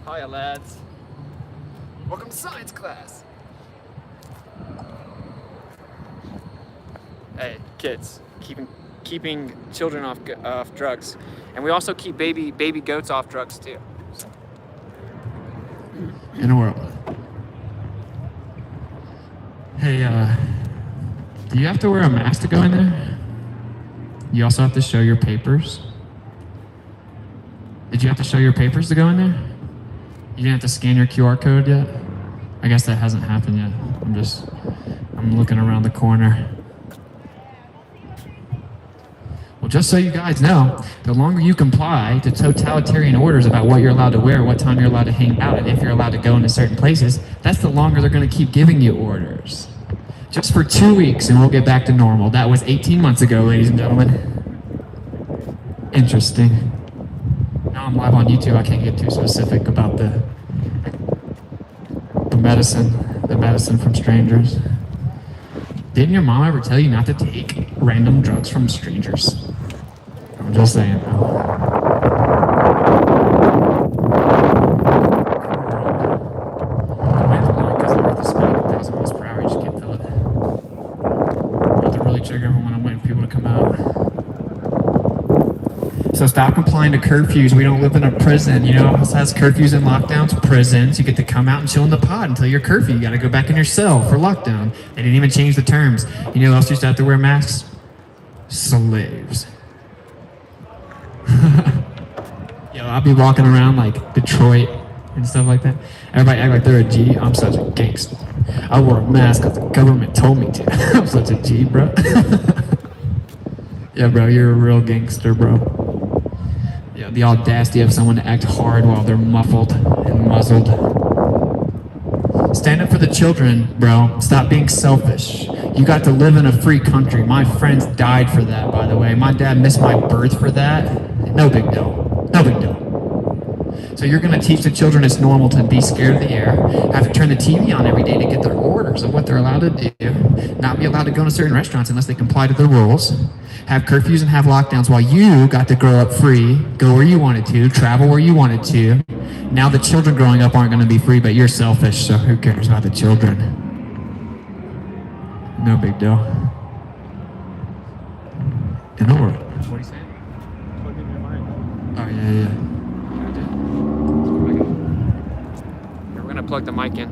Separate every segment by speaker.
Speaker 1: Hiya, lads. Welcome to science class. Hey, kids, keeping children off drugs, and we also keep baby goats off drugs too. So.
Speaker 2: In the world. Hey, do you have to wear a mask to go in there? You also have to show your papers. Did you have to show your papers to go in there? You didn't have to scan your QR code yet? I guess that hasn't happened yet. I'm looking around the corner. Well, just so you guys know, the longer you comply to totalitarian orders about what you're allowed to wear, what time you're allowed to hang out, and if you're allowed to go into certain places, that's the longer they're going to keep giving you orders. Just for 2 weeks and we'll get back to normal. That was 18 months ago, ladies and gentlemen. Interesting. Now I'm live on YouTube. I can't get too specific about the medicine from strangers. Didn't your mom ever tell you not to take random drugs from strangers? I'm just saying. Trigger when I'm waiting for people to come out. So stop complying to curfews. We don't live in a prison. You know what else has curfews and lockdowns? Prisons. You get to come out and chill in the pod until your curfew. You got to go back in your cell for lockdown. They didn't even change the terms. You know who else used to have to wear masks? Slaves. Yo, I'll be walking around like Detroit and stuff like that. Everybody act like they're a G. I'm such a gangster. I wore a mask because the government told me to. I'm such a G, bro. Yeah, bro, you're a real gangster, bro. Yeah, the audacity of someone to act hard while they're muffled and muzzled. Stand up for the children, bro. Stop being selfish. You got to live in a free country. My friends died for that, by the way. My dad missed my birth for that. No big deal. No big deal. So you're going to teach the children it's normal to be scared of the air, have to turn the TV on every day to get their orders of what they're allowed to do, not be allowed to go to certain restaurants unless they comply to the rules, have curfews and have lockdowns while you got to grow up free, go where you wanted to, travel where you wanted to. Now the children growing up aren't going to be free, but you're selfish, so who cares about the children? No big deal. In the world. What are you saying? Plug in your mic. Oh, yeah.
Speaker 1: We're gonna plug the mic in.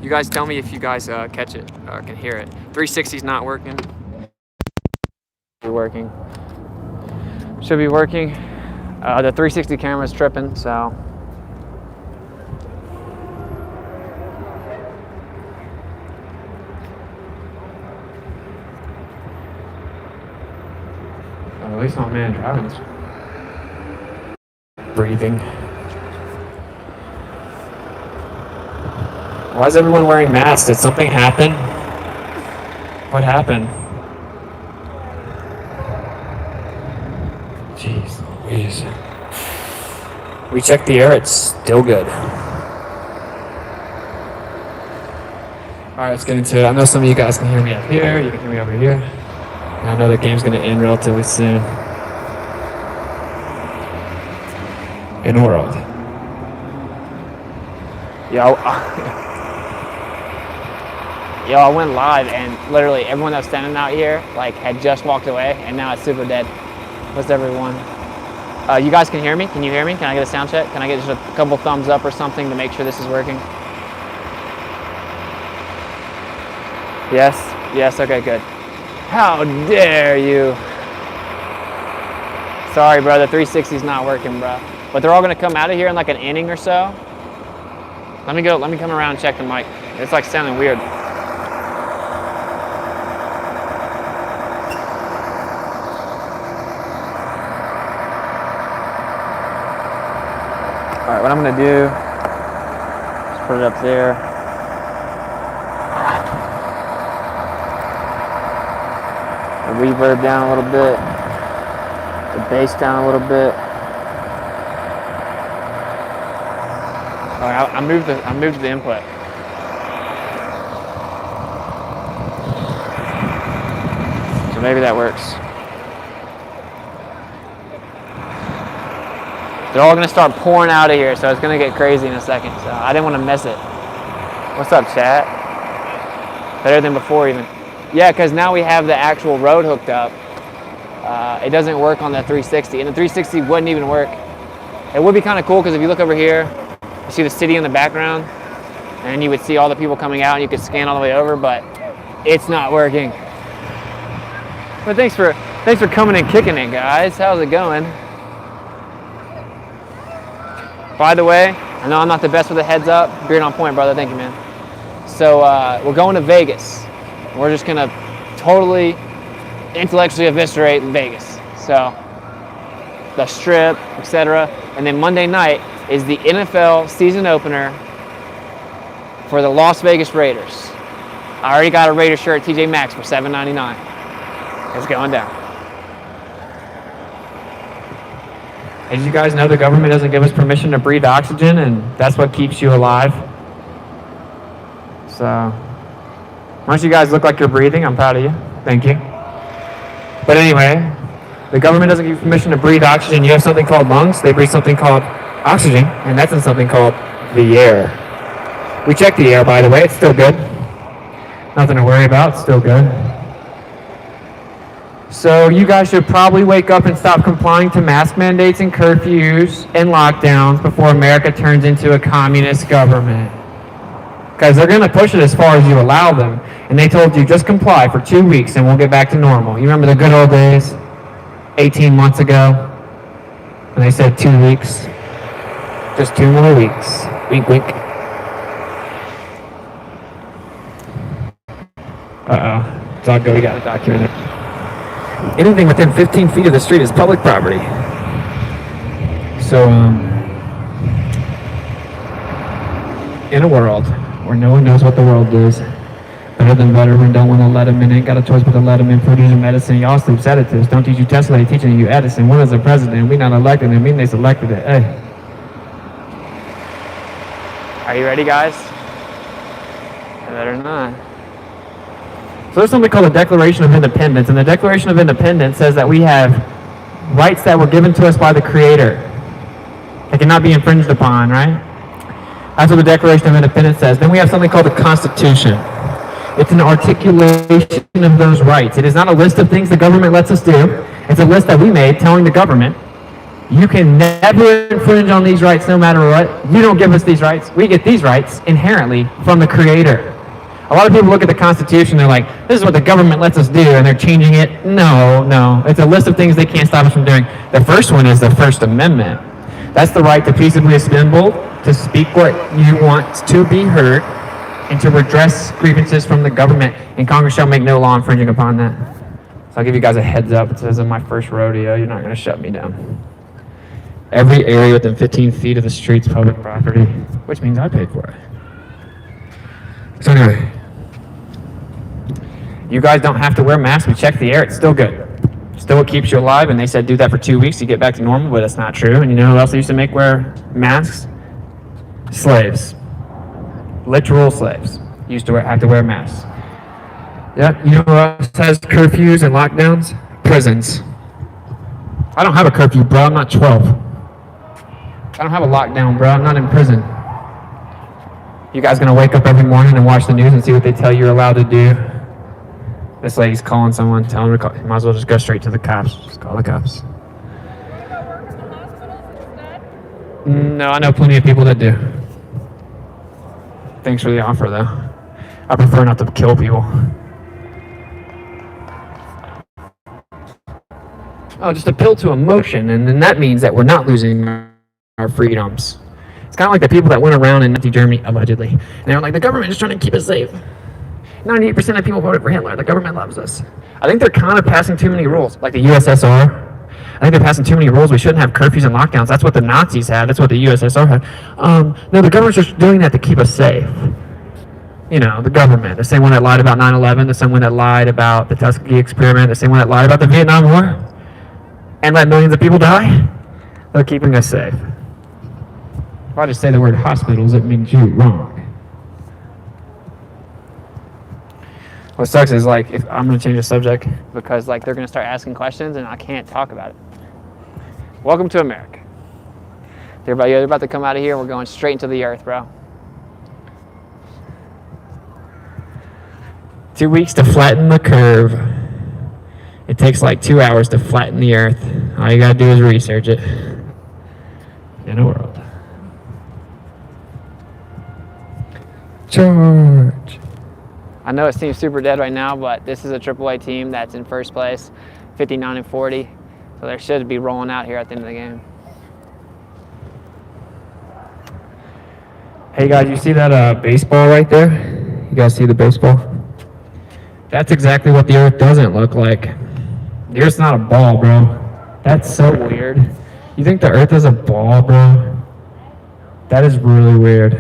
Speaker 1: You guys tell me if you guys catch it, can hear it. 360's not working. Should be working. The 360 camera's tripping, so.
Speaker 2: At least my man driving's breathing. Why is everyone wearing masks? Did something happen? What happened? Jeez Louise. We checked the air, it's still good. Alright, let's get into it. I know some of you guys can hear me up here, you can hear me over here. And I know the game's gonna end relatively soon. In the world.
Speaker 1: Yo, I went live and literally everyone that was standing out here like had just walked away and now it's super dead. What's everyone? You guys can hear me? Can you hear me? Can I get a sound check? Can I get just a couple thumbs up or something to make sure this is working? Yes? Yes, okay, good. How dare you? Sorry, bro, the 360's not working, bro. But they're all gonna come out of here in like an inning or so. Let me come around and check the mic. It's like sounding weird. All right, what I'm gonna do is put it up there. The reverb down a little bit. The bass down a little bit. All right, I moved the input. So maybe that works. They're all gonna start pouring out of here, so it's gonna get crazy in a second. So I didn't want to miss it. What's up, chat? Better than before even. Yeah, because now we have the actual road hooked up. It doesn't work on the 360, and the 360 wouldn't even work. It would be kind of cool because if you look over here, you see the city in the background, and you would see all the people coming out, and you could scan all the way over, but it's not working. But thanks for coming and kicking it, guys. How's it going? By the way, I know I'm not the best with the heads up. Beard on point, brother. Thank you, man. So we're going to Vegas. We're just gonna totally intellectually eviscerate Vegas. So the Strip, etc. And then Monday night is the NFL season opener for the Las Vegas Raiders. I already got a Raider shirt at TJ Maxx for $7.99. It's going down.
Speaker 2: As you guys know, the government doesn't give us permission to breathe oxygen, and that's what keeps you alive. So, once you guys look like you're breathing, I'm proud of you. Thank you. But anyway, the government doesn't give you permission to breathe oxygen. You have something called lungs. They breathe something called oxygen, and that's in something called the air. We checked the air, by the way. It's still good. Nothing to worry about. It's still good. So you guys should probably wake up and stop complying to mask mandates and curfews and lockdowns before America turns into a communist government. Because they're going to push it as far as you allow them. And they told you, just comply for 2 weeks and we'll get back to normal. You remember the good old days? 18 months ago? And they said 2 weeks. Just 2 more weeks. Wink, wink. Uh-oh. It's all good. We got to document it. Anything within 15 feet of the street is public property. So, in a world where no one knows what the world is, better than veteran, don't want to let them in, ain't got a choice but to let them in, food and medicine, y'all sleep sedatives, don't teach you Tesla, they teaching you Edison, one is the president, we not elected him, mean they selected it, hey.
Speaker 1: Are you ready, guys? I better not.
Speaker 2: So there's something called the Declaration of Independence, and the Declaration of Independence says that we have rights that were given to us by the Creator. They cannot be infringed upon, right? That's what the Declaration of Independence says. Then we have something called the Constitution. It's an articulation of those rights. It is not a list of things the government lets us do. It's a list that we made telling the government, you can never infringe on these rights no matter what. You don't give us these rights. We get these rights inherently from the Creator. A lot of people look at the Constitution, they're like, this is what the government lets us do, and they're changing it. No. It's a list of things they can't stop us from doing. The first one is the First Amendment. That's the right to peaceably assemble, to speak what you want to be heard, and to redress grievances from the government, and Congress shall make no law infringing upon that. So I'll give you guys a heads up. It says in my first rodeo, you're not going to shut me down. Every area within 15 feet of the street's public property, which means I paid for it. So anyway, you guys don't have to wear masks. We checked the air. It's still good. Still what keeps you alive. And they said do that for 2 weeks. You get back to normal, but that's not true. And you know who else they used to make wear masks? Slaves. Literal slaves used to have to wear masks. Yeah, you know who else has curfews and lockdowns? Prisons. I don't have a curfew, bro. I'm not 12. I don't have a lockdown, bro. I'm not in prison. You guys gonna wake up every morning and watch the news and see what they tell you're allowed to do? This lady's calling someone, telling her to call. You might as well just go straight to the cops. Just call the cops. No, I know plenty of people that do. Thanks for the offer, though. I prefer not to kill people. Oh, just appeal to emotion, and then that means that we're not losing our freedoms. It's kind of like the people that went around in Nazi Germany, allegedly. And they were like, the government is trying to keep us safe. 98% of people voted for Hitler. The government loves us. I think they're kind of passing too many rules, like the USSR. I think they're passing too many rules. We shouldn't have curfews and lockdowns. That's what the Nazis had. That's what the USSR had. No, the government's just doing that to keep us safe. You know, the government. The same one that lied about 9/11. The same one that lied about the Tuskegee experiment. The same one that lied about the Vietnam War. And let millions of people die. They're keeping us safe. If I just say the word hospitals, it means you wrong. What sucks is, like, if I'm going to change the subject
Speaker 1: because like they're gonna start asking questions and I can't talk about it. Welcome to America. They're about to come out of here. We're going straight into the earth, bro.
Speaker 2: 2 weeks to flatten the curve. It takes like 2 hours to flatten the earth. All you gotta do is research it. In a world. Charge.
Speaker 1: I know it seems super dead right now, but this is a AAA team that's in first place, 59-40. So they should be rolling out here at the end of the game.
Speaker 2: Hey guys, you see that baseball right there? You guys see the baseball? That's exactly what the earth doesn't look like. The earth's not a ball, bro. That's so weird. You think the earth is a ball, bro? That is really weird.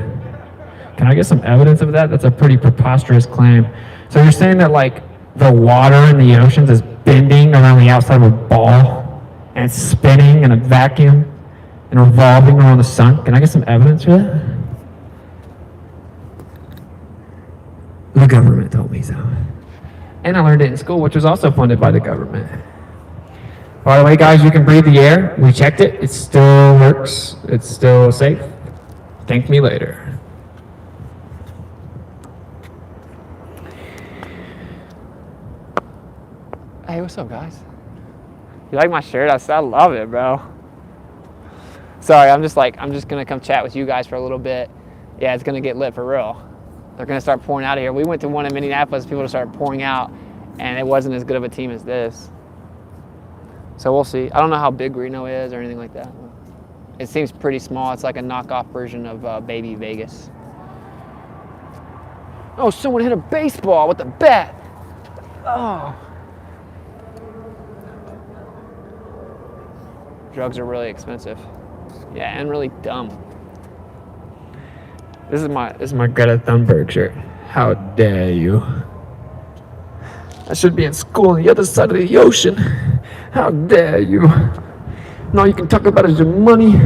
Speaker 2: Can I get some evidence of that? That's a pretty preposterous claim. So you're saying that like the water in the oceans is bending around the outside of a ball and it's spinning in a vacuum and revolving around the sun? Can I get some evidence for that? The government told me so. And I learned it in school, which was also funded by the government. By the way, guys, you can breathe the air. We checked it. It still works. It's still safe. Thank me later.
Speaker 1: Hey, what's up, guys? You like my shirt? I love it, bro. Sorry, I'm just gonna come chat with you guys for a little bit. Yeah, it's gonna get lit for real. They're gonna start pouring out of here. We went to one in Minneapolis, people started pouring out, and it wasn't as good of a team as this. So we'll see. I don't know how big Reno is or anything like that. It seems pretty small. It's like a knockoff version of Baby Vegas. Oh, someone hit a baseball with a bat. Oh. Drugs are really expensive. Yeah, and really dumb.
Speaker 2: This is my Greta Thunberg shirt. How dare you? I should be in school on the other side of the ocean. How dare you? And all you can talk about is your money.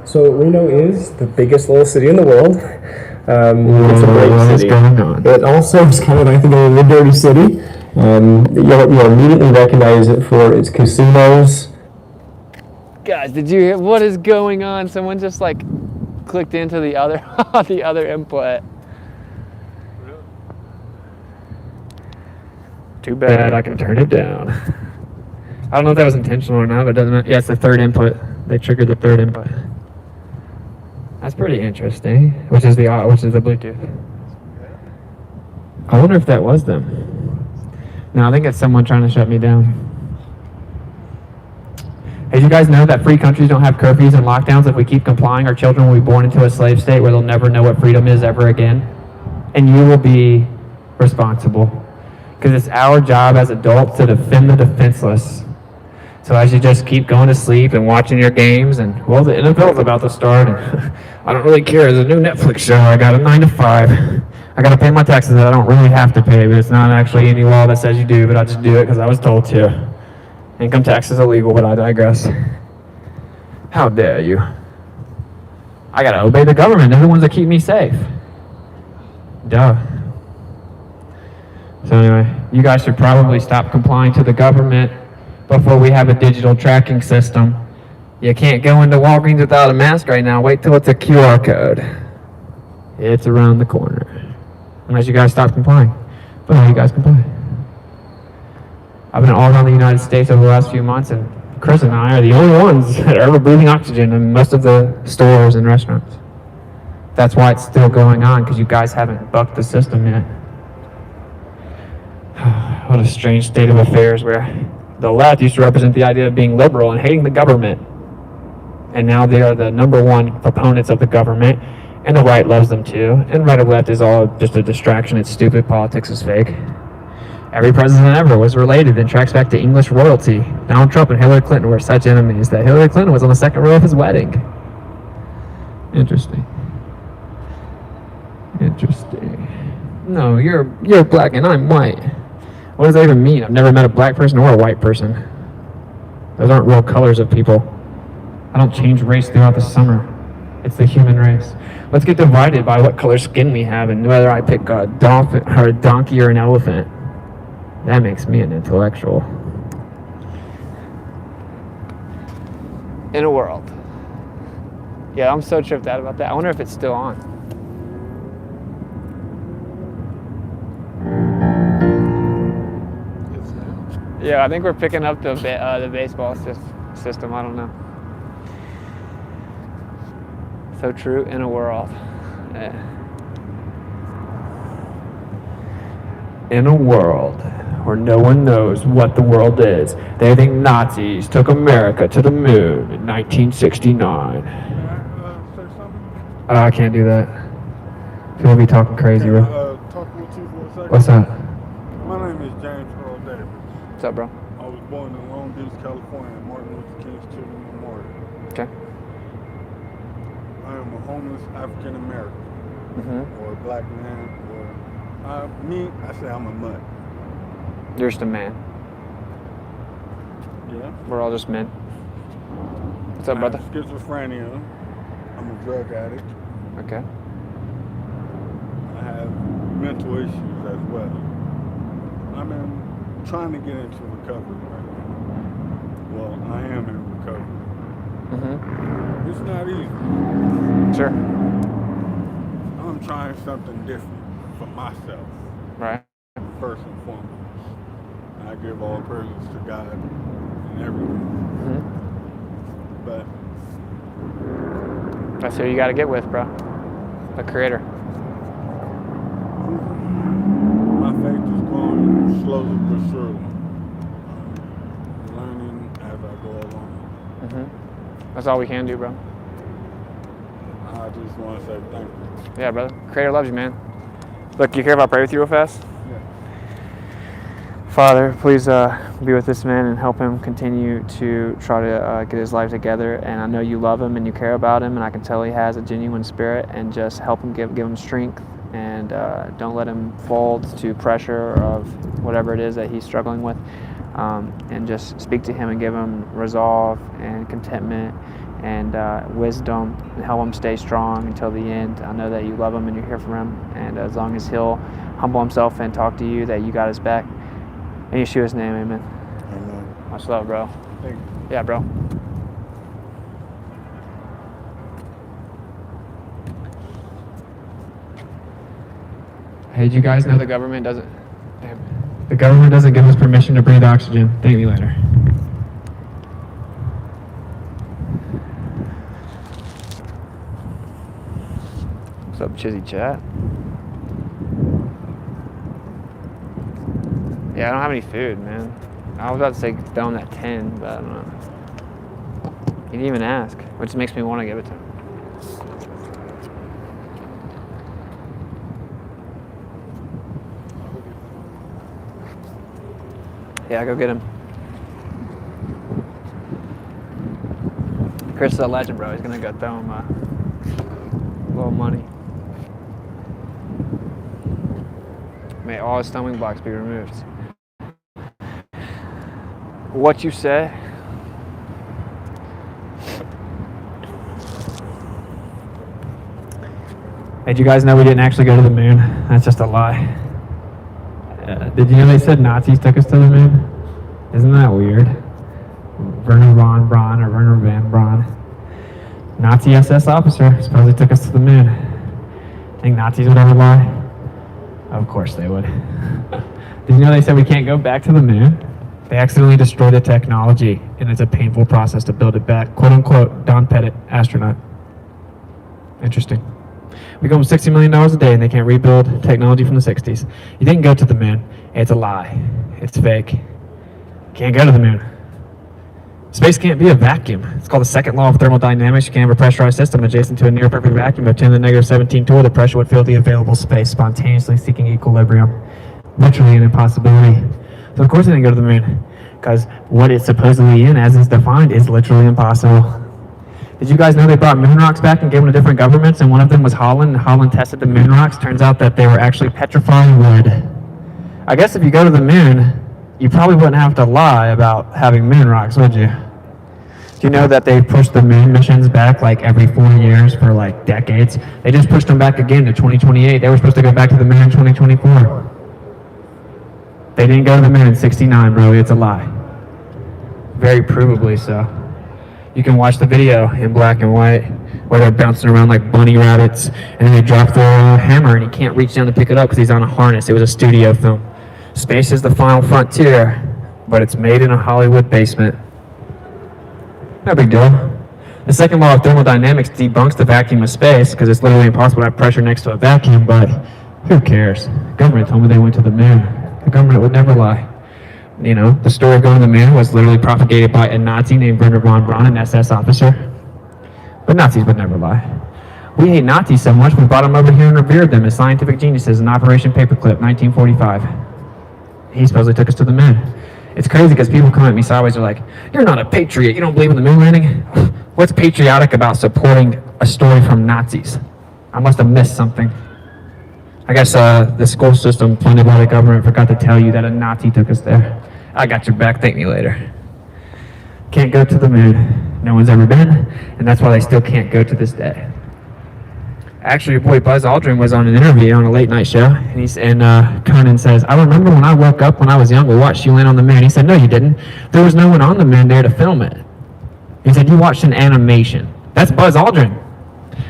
Speaker 3: So Reno is the biggest little city in the world. It's a great city.
Speaker 2: Going on?
Speaker 3: It also is kind of, I think, a dirty city. You'll immediately recognize it for its casinos.
Speaker 1: Guys, did you hear what is going on? Someone just like clicked into the other the other input.
Speaker 2: Too bad I can turn it down. I don't know if that was intentional or not, but it doesn't matter. Yeah, it's the third input. They triggered the third input. That's pretty interesting. Which is the Bluetooth. I wonder if that was them. No, I think it's someone trying to shut me down. Hey, you guys know that free countries don't have curfews and lockdowns? If we keep complying, our children will be born into a slave state where they'll never know what freedom is ever again. And you will be responsible. Because it's our job as adults to defend the defenseless. So as you just keep going to sleep and watching your games, and well, the NFL's about to start, and I don't really care. There's a new Netflix show. I got a 9 to 5. I got to pay my taxes that I don't really have to pay, but it's not actually any law that says you do, but I just do it because I was told to. Income tax is illegal, but I digress. How dare you? I gotta obey the government. They're the ones that keep me safe. Duh. So anyway, you guys should probably stop complying to the government before we have a digital tracking system. You can't go into Walgreens without a mask right now. Wait till it's a QR code. It's around the corner. Unless you guys stop complying. But no, you guys comply. I've been all around the United States over the last few months, and Chris and I are the only ones that are ever breathing oxygen in most of the stores and restaurants. That's why it's still going on, because you guys haven't bucked the system yet. What a strange state of affairs where the left used to represent the idea of being liberal and hating the government. And now they are the #1 proponents of the government, and the right loves them too. And right or left is all just a distraction. It's stupid. Politics is fake. Every president ever was related and tracks back to English royalty. Donald Trump and Hillary Clinton were such enemies that Hillary Clinton was on the second row of his wedding. Interesting. Interesting. No, you're black and I'm white. What does that even mean? I've never met a black person or a white person. Those aren't real colors of people. I don't change race throughout the summer. It's the human race. Let's get divided by what color skin we have and whether I pick a dolphin or a donkey or an elephant. That makes me an intellectual.
Speaker 1: In a world. Yeah, I'm so tripped out about that. I wonder if it's still on. Yeah, I think we're picking up the baseball system. I don't know. So true in a world. Yeah.
Speaker 2: In a world where no one knows what the world is, they think Nazis took America to the moon in 1969.
Speaker 4: Say something?
Speaker 2: I can't do that. People be talking crazy,
Speaker 4: Can I
Speaker 2: bro.
Speaker 4: talk with you for a second?
Speaker 2: What's that?
Speaker 4: My name is James Earl Davis.
Speaker 1: What's up, bro?
Speaker 4: I was born in Long Beach, California, Martin Luther King's Children's Memorial.
Speaker 1: Okay.
Speaker 4: I am a homeless African American, or a black man, or I say I'm a mutt.
Speaker 1: You're just a man.
Speaker 4: Yeah.
Speaker 1: We're all just men. What's up, brother?
Speaker 4: I have schizophrenia. I'm a drug addict.
Speaker 1: Okay.
Speaker 4: I have mental issues as well. I've been trying to get into recovery right now. Well, I am in recovery. It's not easy.
Speaker 1: Sure.
Speaker 4: I'm trying something different for myself,
Speaker 1: Right.
Speaker 4: first and foremost. And I give all praises to God and everything. But
Speaker 1: That's who you got to get with, bro. The creator.
Speaker 4: my faith is growing slowly but surely. Learning as I go along.
Speaker 1: That's all we can do, bro.
Speaker 4: I just want to say thank you.
Speaker 1: Yeah, brother. Creator loves you, man. Look, you care if I pray with you real fast?
Speaker 4: Yeah.
Speaker 1: Father, please be with this man and help him continue to try to get his life together. And I know you love him and you care about him, and I can tell he has a genuine spirit. And just help him, give him strength, and don't let him fold to pressure of whatever it is that he's struggling with. And just speak to him and give him resolve and contentment and wisdom, and help him stay strong until the end. I know that you love him and you're here for him. And as long as he'll humble himself and talk to you, that you got his back. In Yeshua's name, amen.
Speaker 4: Amen.
Speaker 1: Much love, bro.
Speaker 4: Thank you.
Speaker 1: Yeah, bro.
Speaker 2: Hey, do you guys know
Speaker 1: The
Speaker 2: the
Speaker 1: government doesn't.
Speaker 2: The government doesn't give us permission to breathe oxygen. Thank me later.
Speaker 1: What's up, Chizzy Chat? Yeah, I don't have any food, man. I was about to say throw him that 10, but I don't know. He didn't even ask, which makes me want to give it to him. Yeah, go get him. Chris is a legend, bro. He's gonna go throw him a little money. May all his stumbling blocks be removed. What you say?
Speaker 2: Hey, did you guys know we didn't actually go to the moon? That's just a lie. Did you know they said Nazis took us to the moon? Isn't that weird? Werner von Braun or Werner van Braun. Nazi SS officer supposedly took us to the moon. Think Nazis would ever lie? Of course they would. Did you know they said we can't go back to the moon? They accidentally destroyed the technology, and it's a painful process to build it back. Quote unquote, Don Pettit, astronaut. Interesting. We go $60 million a day and they can't rebuild technology from the 60s. You didn't go to the moon. It's a lie. It's fake. Can't go to the moon. Space can't be a vacuum. It's called the second law of thermodynamics. You can have a pressurized system adjacent to a near perfect vacuum. But 10 to the negative 17 tool, the pressure would fill the available space, spontaneously seeking equilibrium. Literally an impossibility. So of course they didn't go to the moon, because what it's supposedly in, as is defined, is literally impossible. Did you guys know they brought moon rocks back and gave them to different governments, and one of them was Holland, and Holland tested the moon rocks? Turns out that they were actually petrifying wood. I guess if you go to the moon, you probably wouldn't have to lie about having moon rocks, would you? Do you know that they pushed the moon missions back like every 4 years for like decades? They just pushed them back again to 2028. They were supposed to go back to the moon in 2024. They didn't go to the moon in 69, bro. It's a lie. Very provably so. You can watch the video in black and white. where they're bouncing around like bunny rabbits, and then they drop their hammer and he can't reach down to pick it up because he's on a harness. It was a studio film. Space is the final frontier, but it's made in a Hollywood basement. No big deal. The second law of thermodynamics debunks the vacuum of space because it's literally impossible to have pressure next to a vacuum, but who cares? The government told me they went to the moon. The government would never lie. You know, the story of going to the moon was literally propagated by a Nazi named Werner von Braun, an SS officer. But Nazis would never lie. We hate Nazis so much, we brought them over here and revered them as scientific geniuses in Operation Paperclip, 1945. He supposedly took us to the moon. It's crazy because people come at me sideways, they're like, you're not a patriot, you don't believe in the moon landing? What's patriotic about supporting a story from Nazis? I must have missed something. I guess the school system funded by the government forgot to tell you that a Nazi took us there. I got your back, thank me later. Can't go to the moon. No one's ever been, and that's why they still can't go to this day. Actually, your boy Buzz Aldrin was on an interview on a late night show, and Conan says, I remember when I woke up when I was young, we watched you land on the moon. He said, no, you didn't. There was no one on the moon there to film it. He said, you watched an animation. That's Buzz Aldrin.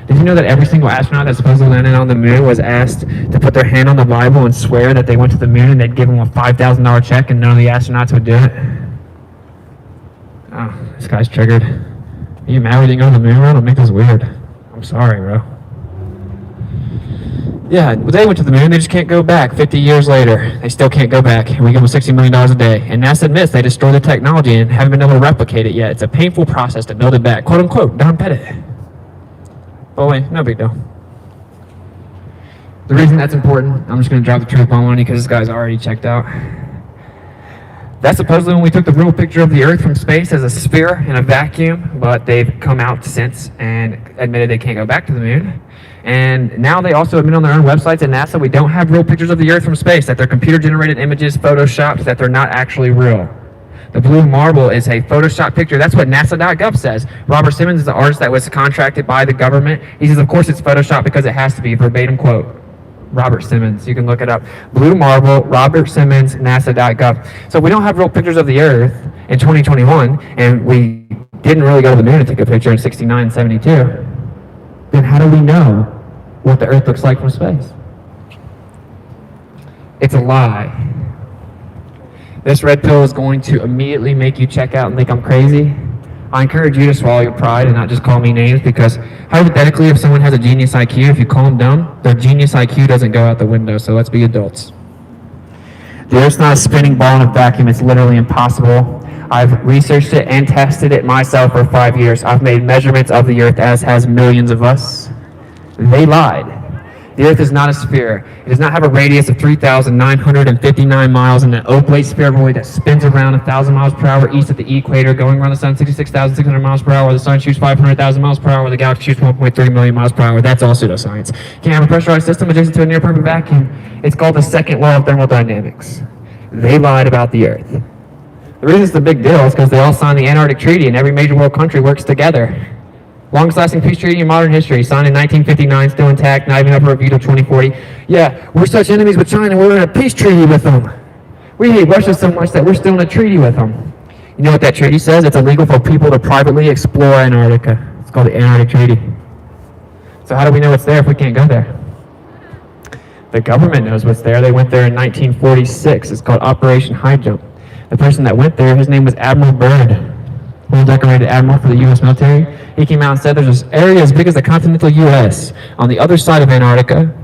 Speaker 2: Did you know that every single astronaut that supposedly landed on the moon was asked to put their hand on the Bible and swear that they went to the moon and they'd give them a $5,000 check and none of the astronauts would do it? Oh, this guy's triggered. Are you mad we didn't go to the moon, bro? Don't make this weird. I'm sorry, bro. Yeah, they went to the moon, they just can't go back 50 years later. They still can't go back, and we give them $60 million a day. And NASA admits they destroyed the technology and haven't been able to replicate it yet. It's a painful process to build it back. Quote unquote, Don Pettit. But wait, no big deal. The reason that's important, I'm just going to drop the truth bomb on you because this guy's already checked out. That's supposedly when we took the real picture of the Earth from space as a sphere in a vacuum, but they've come out since and admitted they can't go back to the moon. And now they also admit on their own websites at NASA we don't have real pictures of the Earth from space, that they're computer-generated images, photoshopped, that they're not actually real. The blue marble is a Photoshop picture. That's what NASA.gov says. Robert Simmons is the artist that was contracted by the government. He says, of course it's Photoshop because it has to be, verbatim quote. Robert Simmons, you can look it up. Blue marble, Robert Simmons, NASA.gov. So we don't have real pictures of the Earth in 2021, and we didn't really go to the moon and take a picture in 69, 72. Then how do we know what the Earth looks like from space? It's a lie. This red pill is going to immediately make you check out and think I'm crazy. I encourage you to swallow your pride and not just call me names, because hypothetically, if someone has a genius IQ, if you call them dumb, their genius IQ doesn't go out the window, so let's be adults. The Earth's not a spinning ball in a vacuum. It's literally impossible. I've researched it and tested it myself for 5 years. I've made measurements of the Earth, as has millions of us. They lied. The Earth is not a sphere. It does not have a radius of 3,959 miles and an oblate spheroid that spins around 1,000 miles per hour east of the equator, going around the sun 66,600 miles per hour. The sun shoots 500,000 miles per hour. The galaxy shoots 1.3 million miles per hour. That's all pseudoscience. You can't have a pressurized system adjacent to a near-perfect vacuum. It's called the second law of thermodynamics. They lied about the Earth. The reason it's a big deal is because they all signed the Antarctic Treaty and every major world country works together. Longest lasting peace treaty in modern history, signed in 1959, still intact, not even up for review till 2040. Yeah, we're such enemies with China, we're in a peace treaty with them. We hate Russia so much that we're still in a treaty with them. You know what that treaty says? It's illegal for people to privately explore Antarctica. It's called the Antarctic Treaty. So how do we know it's there if we can't go there? The government knows what's there. They went there in 1946. It's called Operation High Jump. The person that went there, his name was Admiral Byrd. Well-decorated admiral for the U.S. military. He came out and said there's this area as big as the continental U.S. on the other side of Antarctica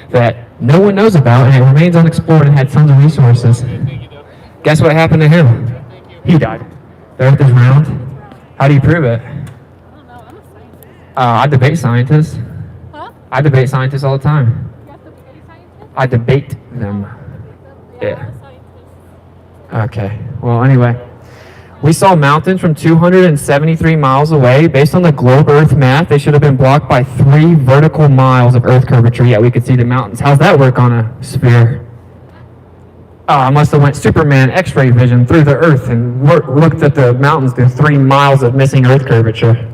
Speaker 2: that no one knows about, and it remains unexplored and had tons of resources. Guess what happened to him? He died. The Earth is round. How do you prove it?
Speaker 5: I don't know. I'm a scientist.
Speaker 2: I debate scientists.
Speaker 5: Huh?
Speaker 2: I debate scientists all the time.
Speaker 5: You have to be a scientist?
Speaker 2: I debate them.
Speaker 5: Yeah.
Speaker 2: Yeah.
Speaker 5: I'm a scientist.
Speaker 2: Okay. Well, anyway. We saw mountains from 273 miles away. Based on the globe Earth math, they should have been blocked by 3 vertical miles of Earth curvature, yet we could see the mountains. How's that work on a sphere? I must have went Superman X-ray vision through the Earth and looked at the mountains through 3 miles of missing Earth curvature.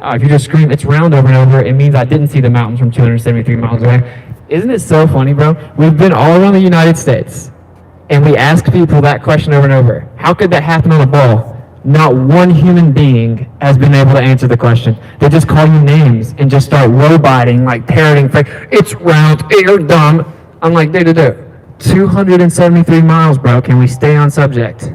Speaker 2: If you just scream, it's round over and over, it means I didn't see the mountains from 273 miles away. Isn't it so funny, bro? We've been all around the United States. And we ask people that question over and over. How could that happen on a ball? Not one human being has been able to answer the question. They just call you names and just start roboting, like parroting. It's round, you're dumb. I'm like, dude. 273 miles, bro. Can we stay on subject?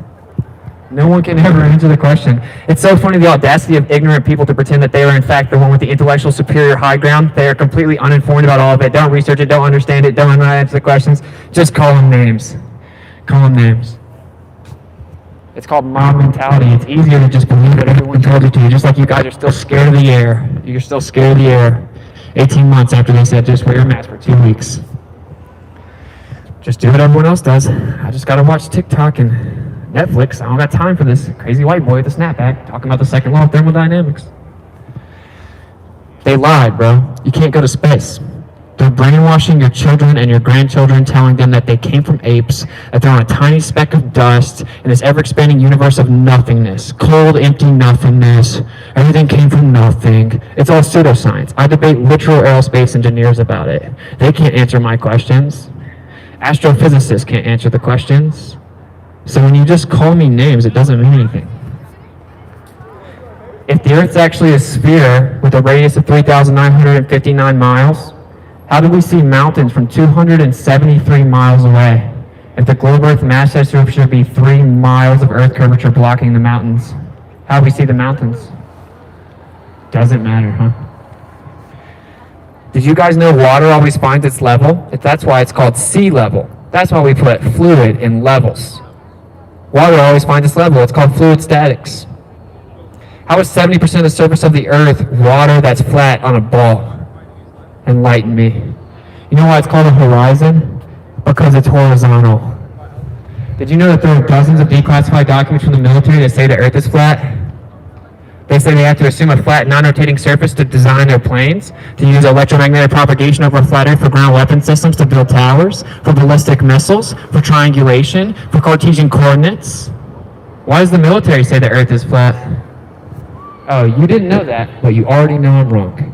Speaker 2: No one can ever answer the question. It's so funny, the audacity of ignorant people to pretend that they are in fact the one with the intellectual superior high ground. They are completely uninformed about all of it. Don't research it, don't understand it, don't know how to answer the questions. Just call them names. Call them names. It's called mob mentality. It's easier to just believe what everyone told you to. Just like you guys are still scared of the air. You're still scared of the air 18 months after they said just wear your mask for 2 weeks. Just do what everyone else does. I just gotta watch TikTok and Netflix. I don't got time for this crazy white boy with a snapback talking about the second law of thermodynamics. They lied, bro. You can't go to space. They're brainwashing your children and your grandchildren, telling them that they came from apes, that they're on a tiny speck of dust in this ever-expanding universe of nothingness. Cold, empty nothingness. Everything came from nothing. It's all pseudoscience. I debate literal aerospace engineers about it. They can't answer my questions. Astrophysicists can't answer the questions. So when you just call me names, it doesn't mean anything. If the Earth's actually a sphere with a radius of 3,959 miles, how do we see mountains from 273 miles away? If the globe Earth mass should be 3 miles of Earth curvature blocking the mountains, how do we see the mountains? Doesn't matter, huh? Did you guys know water always finds its level? That's why it's called sea level. That's why we put fluid in levels. Water always finds its level. It's called fluid statics. How is 70% of the surface of the Earth water that's flat on a ball? Enlighten me. You know why it's called a horizon? Because it's horizontal. Did you know that there are dozens of declassified documents from the military that say the Earth is flat? They say they have to assume a flat, non-rotating surface to design their planes, to use electromagnetic propagation over a flat Earth for ground weapon systems, to build towers, for ballistic missiles, for triangulation, for Cartesian coordinates. Why does the military say the Earth is flat? Oh, you didn't know that, but you already know I'm wrong.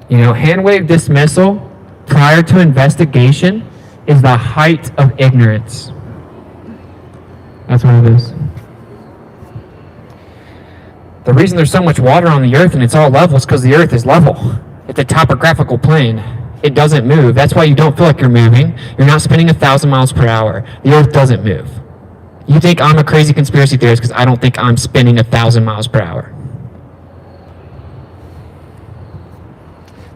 Speaker 2: You know, hand-wave dismissal prior to investigation is the height of ignorance. That's what it is. The reason there's so much water on the Earth and it's all level is because the Earth is level. It's a topographical plane. It doesn't move. That's why you don't feel like you're moving. You're not spinning 1,000 miles per hour. The Earth doesn't move. You think I'm a crazy conspiracy theorist because I don't think I'm spinning 1,000 miles per hour.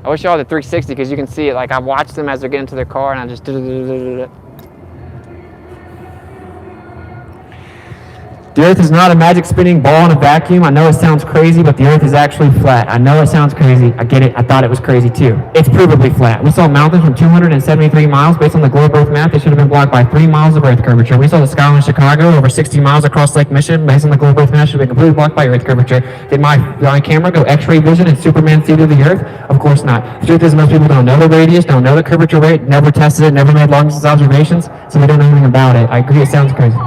Speaker 1: I wish y'all had the 360 because you can see it. Like I watch them as they're getting to their car and I just The Earth is not a magic spinning ball in a vacuum. I know it sounds crazy, but the Earth is actually flat. I know it sounds crazy. I get it. I thought it was crazy too. It's provably flat. We saw mountains from 273 miles. Based on the globe Earth map, they should have been blocked by 3 miles of Earth curvature. We saw the skyline in Chicago over 60 miles across Lake Michigan. Based on the globe Earth map, should have been completely blocked by Earth curvature. Did my camera go X-ray vision and Superman see through the Earth? Of course not. The truth is most people don't know the radius, don't know the curvature rate, never tested it, never made long-distance observations, so they don't know anything about it. I agree, it sounds crazy.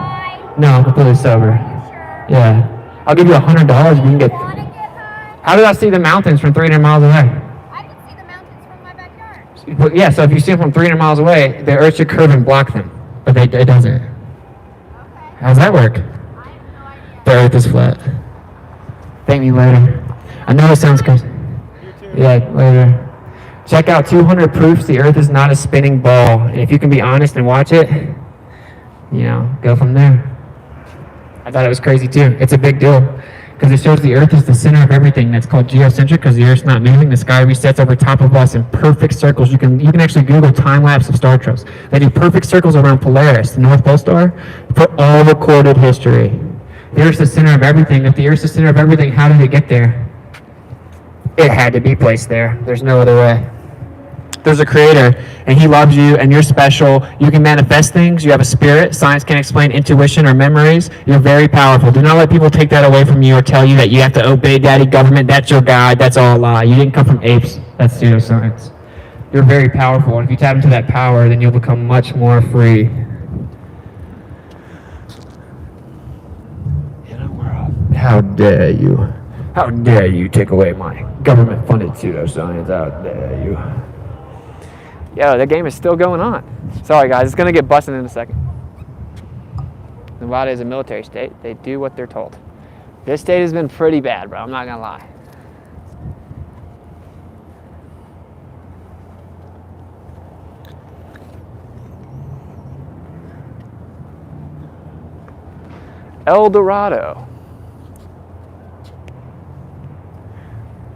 Speaker 1: No, I'm completely sober. Yeah. I'll give you $100 if you can get... How did I see the mountains from 300 miles away?
Speaker 5: I can see the mountains from my backyard.
Speaker 1: Well, yeah, so if you see them from 300 miles away, the Earth should curve and block them. But it doesn't.
Speaker 5: Okay.
Speaker 1: How's that work?
Speaker 5: I have no idea.
Speaker 1: The Earth is flat. Thank me later. I know it sounds crazy. Yeah, later. Check out 200 proofs the Earth is not a spinning ball. And if you can be honest and watch it, you know, go from there. I thought it was crazy too. It's a big deal because it shows the Earth is the center of everything. That's called geocentric because the Earth's not moving. The sky resets over top of us in perfect circles. You can actually Google time lapse of star trails. They do perfect circles around Polaris, the North Pole Star, for all recorded history. The Earth's the center of everything. If the Earth's the center of everything, how did it get there? It had to be placed there. There's no other way. There's a creator, and he loves you, and you're special. You can manifest things. You have a spirit. Science can't explain intuition or memories. You're very powerful. Do not let people take that away from you or tell you that you have to obey daddy government. That's your God. That's all a lie. You didn't come from apes. That's pseudoscience. You're very powerful, and if you tap into that power, then you'll become much more free. In a world. How dare you? How dare you take away my government-funded pseudoscience? How dare you? Yo, the game is still going on. Sorry, guys. It's going to get busted in a second. Nevada is a military state. They do what they're told. This state has been pretty bad, bro. I'm not gonna lie. El Dorado.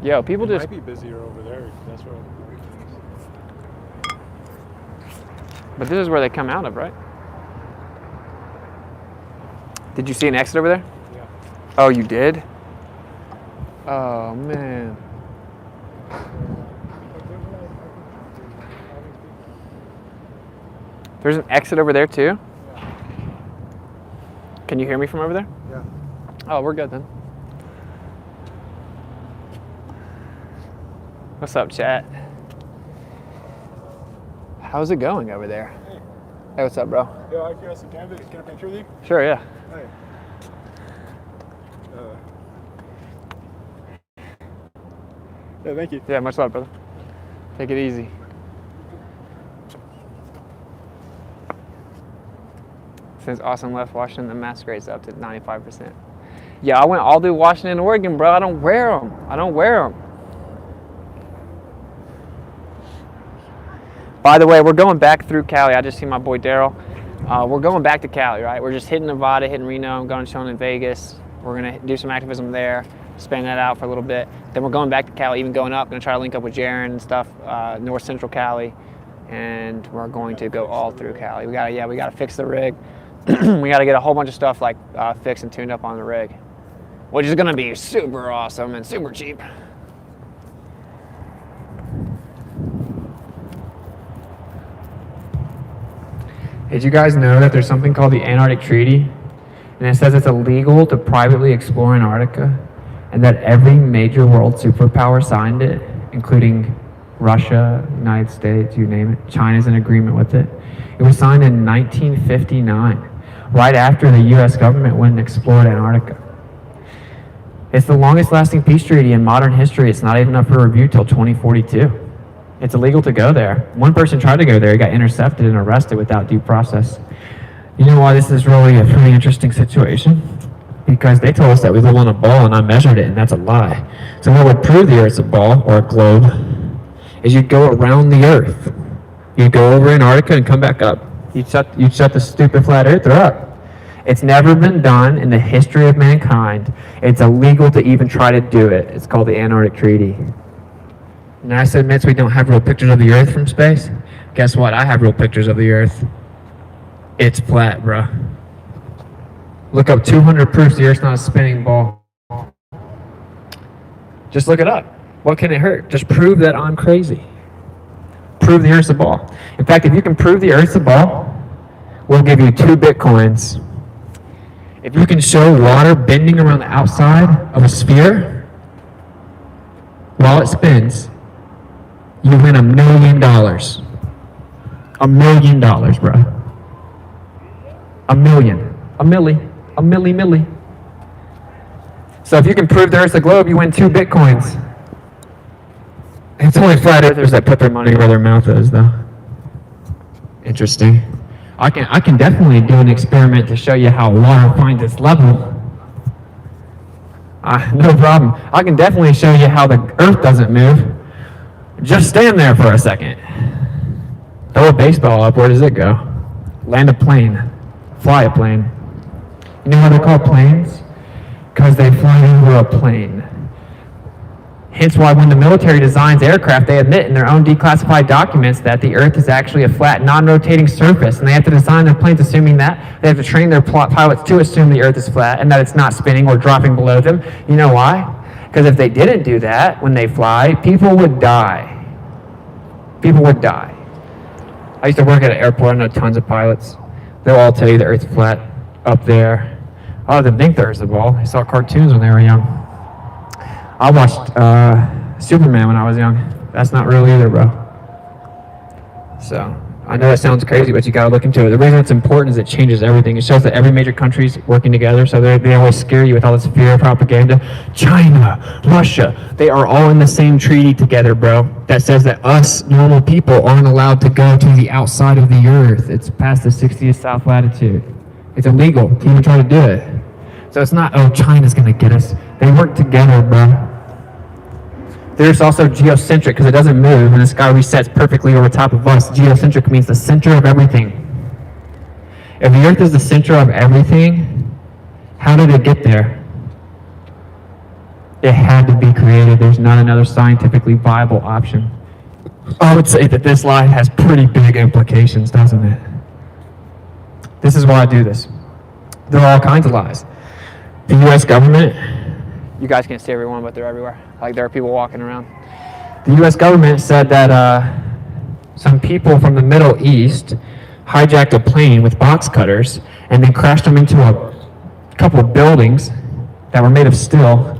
Speaker 1: Yo, people
Speaker 6: It
Speaker 1: just.
Speaker 6: might be busier over there. That's where all the parking is.
Speaker 1: But this is where they come out of, right? Did you see an exit over there?
Speaker 6: Yeah.
Speaker 1: Oh, you did? Oh, man. There's an exit over there, too? Can you hear me from over there?
Speaker 6: Yeah.
Speaker 1: Oh, we're good then. What's up, chat? How's it going over there?
Speaker 6: Hey.
Speaker 1: Hey, what's up, bro?
Speaker 6: Yo, I can get a picture with you?
Speaker 1: Sure, yeah.
Speaker 6: Hey. Yeah, thank you.
Speaker 1: Yeah, much love, brother. Take it easy. Since Austin left Washington, the mask rate's up to 95%. Yeah, I went all through Washington and Oregon, bro. I don't wear them. By the way, we're going back through Cali. I just see my boy Daryl. We're going back to Cali, right? We're just hitting Nevada, hitting Reno, going chilling in Vegas. We're gonna do some activism there, spend that out for a little bit. Then we're going back to Cali, even going up. Gonna try to link up with Jaron and stuff, North Central Cali, and we're going to go all through Cali. We gotta fix the rig. We gotta get a whole bunch of stuff like fixed and tuned up on the rig, which is gonna be super awesome and super cheap. Did you guys know that there's something called the Antarctic Treaty? And it says it's illegal to privately explore Antarctica, and that every major world superpower signed it, including Russia, United States, you name it. China's in agreement with it. It was signed in 1959, right after the U.S. government went and explored Antarctica. It's the longest lasting peace treaty in modern history. It's not even up for review till 2042. It's illegal to go there. One person tried to go there. He got intercepted and arrested without due process. You know why this is really a pretty interesting situation? Because they told us that we live on a ball, and I measured it, and that's a lie. So what would prove the Earth's a ball or a globe is you'd go around the Earth. You'd go over Antarctica and come back up. You'd shut the stupid flat Earther up. It's never been done in the history of mankind. It's illegal to even try to do it. It's called the Antarctic Treaty. NASA admits we don't have real pictures of the Earth from space. Guess what? I have real pictures of the Earth. It's flat, bro. Look up 200 proofs the Earth's not a spinning ball. Just look it up. What can it hurt? Just prove that I'm crazy. Prove the Earth's a ball. In fact, if you can prove the Earth's a ball, we'll give you 2 Bitcoins. If you can show water bending around the outside of a sphere while it spins, you win $1 million. $1 million, bro. $1 million. A milli. So if you can prove the Earth's a globe, you win 2 Bitcoins. It's only flat earthers that put their money where their mouth is, though. Interesting. I can definitely do an experiment to show you how water finds its level. No problem. I can definitely show you how the Earth doesn't move. Just stand there for a second. Throw a baseball up. Where does it go? Land a plane. Fly a plane. You know why they're called planes? Because they fly over a plane. Hence why when the military designs aircraft, they admit in their own declassified documents that the Earth is actually a flat, non-rotating surface, and they have to design their planes assuming that. They have to train their pilots to assume the Earth is flat and that it's not spinning or dropping below them. You know why? Because if they didn't do that when they fly, people would die. People would die. I used to work at an airport. I know tons of pilots. They'll all tell you the Earth's flat up there. I didn't think there was a ball. I saw cartoons when they were young. I watched Superman when I was young. That's not real either, bro. So, I know that sounds crazy, but you gotta look into it. The reason it's important is it changes everything. It shows that every major country's working together, so they always scare you with all this fear propaganda. China, Russia, they are all in the same treaty together, bro, that says that us normal people aren't allowed to go to the outside of the Earth. It's past the 60th south latitude. It's illegal to even try to do it.
Speaker 2: So it's not, oh, China's going to get us. They work together, bro. There's also geocentric because it doesn't move and the sky resets perfectly over top of us. Geocentric means the center of everything. If the Earth is the center of everything, how did it get there? It had to be created. There's not another scientifically viable option. I would say that this lie has pretty big implications, doesn't it? This is why I do this. There are all kinds of lies. The U.S. government,
Speaker 1: You guys can't see everyone, but they're everywhere. Like there are people walking around.
Speaker 2: the U.S. government said that some people from the Middle East hijacked a plane with box cutters and then crashed them into a couple of buildings that were made of steel,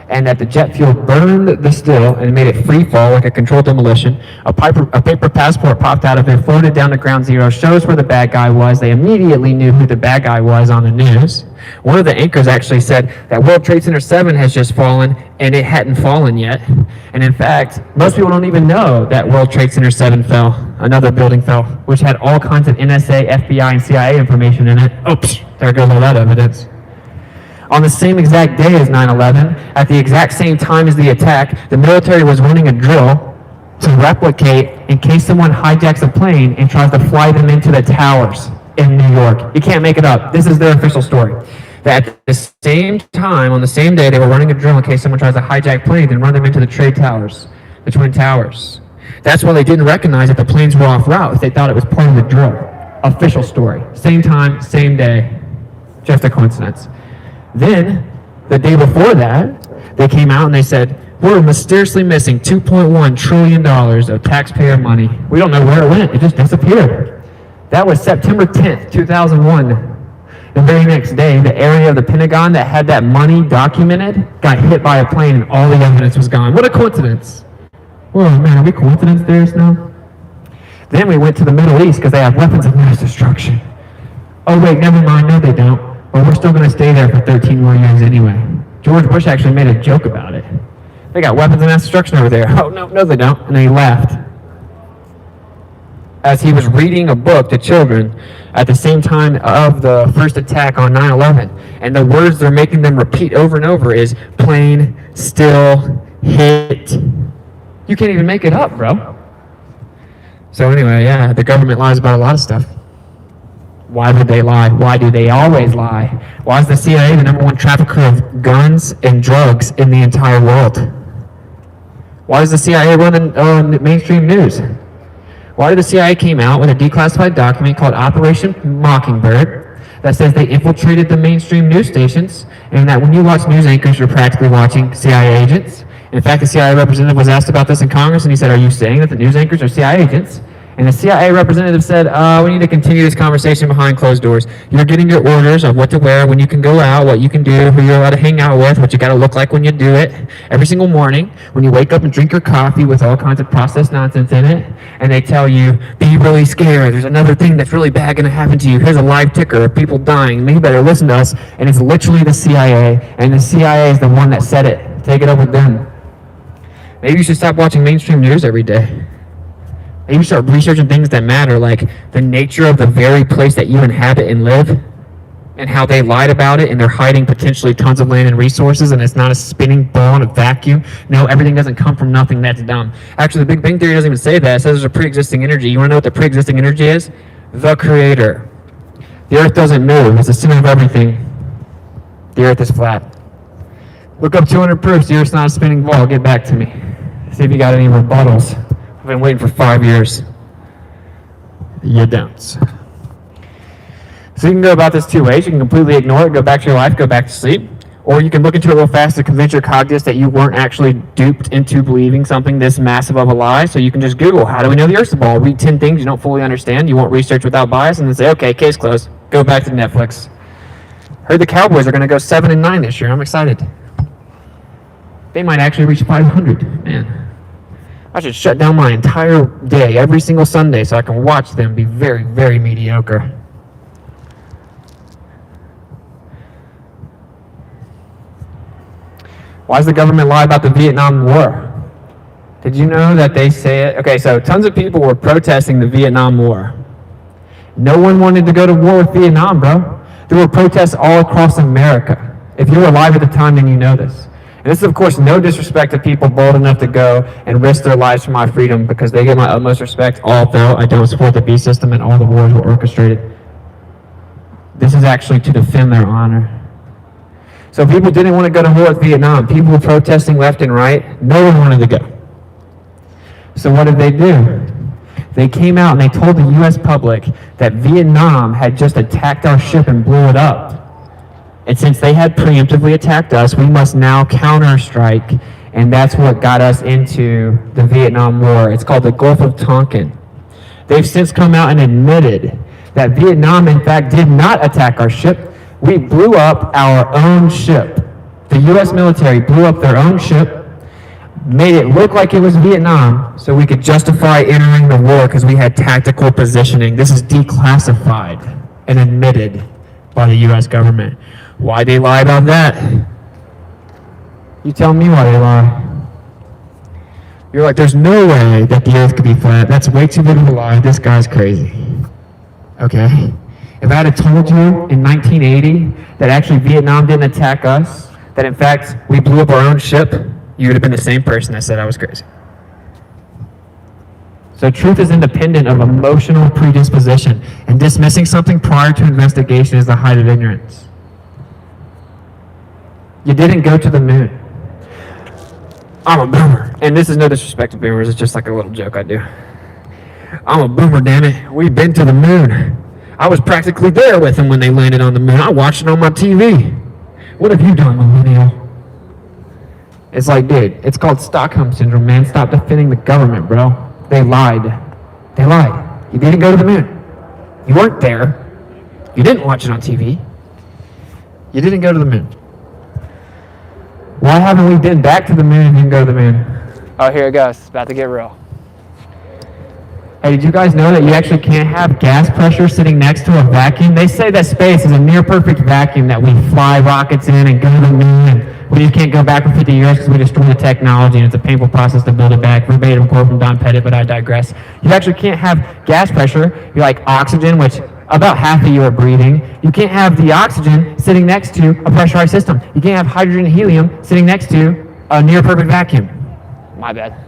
Speaker 2: and that the jet fuel burned the steel and made it free fall like a controlled demolition. A paper passport popped out of it, floated down to ground zero, shows where the bad guy was. They immediately knew who the bad guy was on the news. One of the anchors actually said that World Trade Center 7 has just fallen, and it hadn't fallen yet. And in fact, most people don't even know that World Trade Center 7 fell. Another building fell, which had all kinds of NSA, FBI, and CIA information in it. Oops, there goes all that evidence. On the same exact day as 9/11, at the exact same time as the attack, the military was running a drill to replicate in case someone hijacks a plane and tries to fly them into the towers in New York. You can't make it up. This is their official story. That at the same time, on the same day, they were running a drill in case someone tries to hijack planes and run them into the trade towers, the Twin Towers. That's why they didn't recognize that the planes were off route. They thought it was part of the drill. Official story. Same time, same day. Just a coincidence. Then, the day before that, they came out and they said, we're mysteriously missing $2.1 trillion of taxpayer money. We don't know where it went. It just disappeared. That was September 10th, 2001. The very next day, the area of the Pentagon that had that money documented got hit by a plane and all the evidence was gone. What a coincidence. Whoa, man, are we coincidence theorists now? Then we went to the Middle East because they have weapons of mass destruction. Oh wait, never mind, no they don't. Well, we're still going to stay there for 13 more years anyway. George Bush actually made a joke about it. They got weapons of mass destruction over there. Oh, no, they don't. And then he laughed. As he was reading a book to children at the same time of the first attack on 9/11. And the words they're making them repeat over and over is plane, still, hit. You can't even make it up, bro. So anyway, yeah, the government lies about a lot of stuff. Why would they lie? Why do they always lie? Why is the CIA the #1 trafficker of guns and drugs in the entire world? Why does the CIA run the mainstream news? Why did the CIA came out with a declassified document called Operation Mockingbird that says they infiltrated the mainstream news stations, and that when you watch news anchors, you're practically watching CIA agents? In fact, the CIA representative was asked about this in Congress, and he said, are you saying that the news anchors are CIA agents? And the CIA representative said, we need to continue this conversation behind closed doors. You're getting your orders of what to wear, when you can go out, what you can do, who you're allowed to hang out with, what you got to look like when you do it. Every single morning, when you wake up and drink your coffee with all kinds of processed nonsense in it, and they tell you, be really scared, there's another thing that's really bad going to happen to you. Here's a live ticker of people dying. Maybe you better listen to us. And it's literally the CIA, and the CIA is the one that said it. Take it up with them. Maybe you should stop watching mainstream news every day. Maybe you start researching things that matter, like the nature of the very place that you inhabit and live, and how they lied about it, and they're hiding potentially tons of land and resources, and it's not a spinning ball in a vacuum. No, everything doesn't come from nothing. That's dumb. Actually, the Big Bang Theory doesn't even say that. It says there's a pre-existing energy. You want to know what the pre-existing energy is? The Creator. The Earth doesn't move. It's the center of everything. The Earth is flat. Look up 200 proofs the Earth's not a spinning ball. Get back to me. See if you got any rebuttals. I've been waiting for 5 years. You don't. So you can go about this two ways. You can completely ignore it, go back to your life, go back to sleep. Or you can look into it real fast to convince your cognitus that you weren't actually duped into believing something this massive of a lie. So you can just Google, how do we know the Earth's a ball? Read 10 things you don't fully understand. You won't research without bias, and then say, okay, case closed. Go back to Netflix. Heard the Cowboys are going to go 7-9 this year. I'm excited. They might actually reach 500. Man. I should shut down my entire day every single Sunday so I can watch them be very, very mediocre. Why does the government lie about the Vietnam War? Did you know that they say it? Okay, so tons of people were protesting the Vietnam War. No one wanted to go to war with Vietnam, bro. There were protests all across America. If you were alive at the time, then you know this. And this is, of course, no disrespect to people bold enough to go and risk their lives for my freedom, because they get my utmost respect, although I don't support the beast system and all the wars were orchestrated. This is actually to defend their honor. So people didn't want to go to war with Vietnam. People were protesting left and right. No one wanted to go. So what did they do? They came out and they told the U.S. public that Vietnam had just attacked our ship and blew it up. And since they had preemptively attacked us, we must now counter-strike, and that's what got us into the Vietnam War. It's called the Gulf of Tonkin. They've since come out and admitted that Vietnam, in fact, did not attack our ship. We blew up our own ship. The U.S. military blew up their own ship, made it look like it was Vietnam, so we could justify entering the war because we had tactical positioning. This is declassified and admitted by the U.S. government. Why they lie about that? You tell me why they lie. You're like, there's no way that the earth could be flat. That's way too big of a lie. This guy's crazy. Okay? If I had told you in 1980 that actually Vietnam didn't attack us, that in fact we blew up our own ship, you would have been the same person that said I was crazy. So truth is independent of emotional predisposition, and dismissing something prior to investigation is the height of ignorance. You didn't go to the moon. I'm a boomer. And this is no disrespect to boomers, it's just like a little joke I do. I'm a boomer, damn it. We've been to the moon. I was practically there with them when they landed on the moon. I watched it on my TV. What have you done, millennial? It's like, dude, it's called Stockholm Syndrome, man. Stop defending the government, bro. They lied. They lied. You didn't go to the moon. You weren't there. You didn't watch it on TV. You didn't go to the moon. Why haven't we been back to the moon and didn't go to the moon?
Speaker 1: Oh, here it goes. It's about to get real.
Speaker 2: Hey, did you guys know that you actually can't have gas pressure sitting next to a vacuum? They say that space is a near perfect vacuum that we fly rockets in and go to the moon, and we just can't go back for 50 years because we destroy the technology and it's a painful process to build it back. Verbatim quote from Don Pettit, but I digress. You actually can't have gas pressure. You're like oxygen, which about half of you are breathing. You can't have the oxygen sitting next to a pressurized system. You can't have hydrogen and helium sitting next to a near perfect vacuum.
Speaker 1: My bad.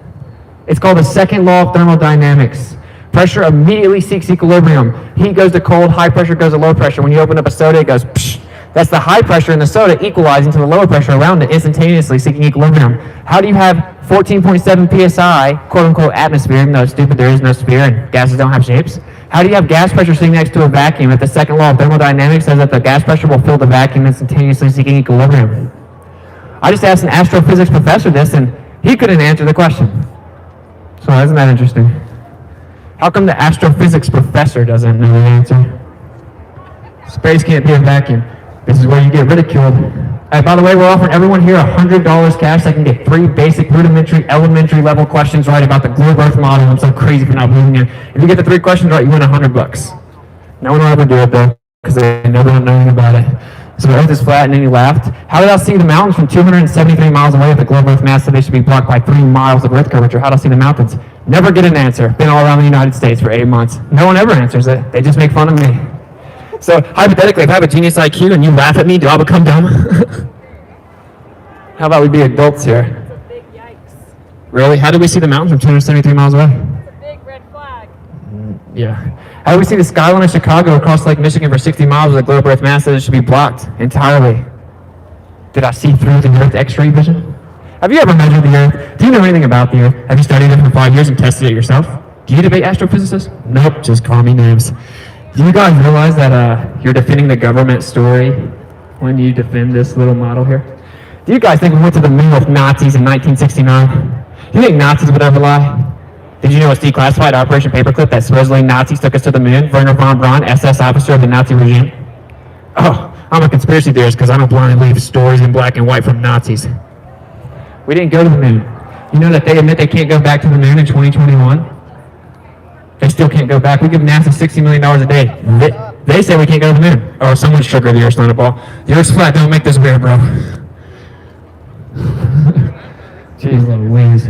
Speaker 2: It's called the second law of thermodynamics. Pressure immediately seeks equilibrium. Heat goes to cold, high pressure goes to low pressure. When you open up a soda, it goes psh. That's the high pressure in the soda equalizing to the lower pressure around it, instantaneously seeking equilibrium. How do you have 14.7 psi, quote unquote, atmosphere, even though it's stupid, there is no sphere and gases don't have shapes? How do you have gas pressure sitting next to a vacuum if the second law of thermodynamics says that the gas pressure will fill the vacuum instantaneously seeking equilibrium? I just asked an astrophysics professor this and he couldn't answer the question. So isn't that interesting? How come the astrophysics professor doesn't know the answer? Space can't be a vacuum. This is where you get ridiculed. By the way, we're offering everyone here $100 cash that can get 3 basic, rudimentary, elementary level questions right about the globe Earth model. I'm so crazy for not believing it. If you get the 3 questions right, you win $100. No one will ever do it though, because they never know anything about it. So the Earth is flat, and then he laughed. How did I see the mountains from 273 miles away if the globe Earth mass said they should be blocked by 3 miles of Earth curvature? How did I see the mountains? Never get an answer. Been all around the United States for 8 months. No one ever answers it. They just make fun of me. So hypothetically, if I have a genius IQ and you laugh at me, do I become dumb? How about we be adults here?
Speaker 7: That's a big yikes.
Speaker 2: Really? How do we see the mountains from 273 miles away?
Speaker 7: It's a big red flag.
Speaker 2: Yeah. How do we see the skyline of Chicago across Lake Michigan for 60 miles with a globe Earth mass that it should be blocked entirely? Did I see through the Earth X-ray vision? Have you ever measured the Earth? Do you know anything about the Earth? Have you studied it for 5 years and tested it yourself? Do you debate astrophysicists? Nope, just call me names. Do you guys realize that you're defending the government story when you defend this little model here? Do you guys think we went to the moon with Nazis in 1969? Do you think Nazis would ever lie? Did you know it's declassified Operation Paperclip that supposedly Nazis took us to the moon? Werner von Braun, SS officer of the Nazi regime. Oh, I'm a conspiracy theorist because I don't blindly leave stories in black and white from Nazis. We didn't go to the moon. You know that they admit they can't go back to the moon in 2021? They still can't go back. We give NASA $60 million a day. They say we can't go to the moon. Oh, someone's sugar the Earth's not a ball. The Earth's flat, don't make this weird, bro. Jeez Louise.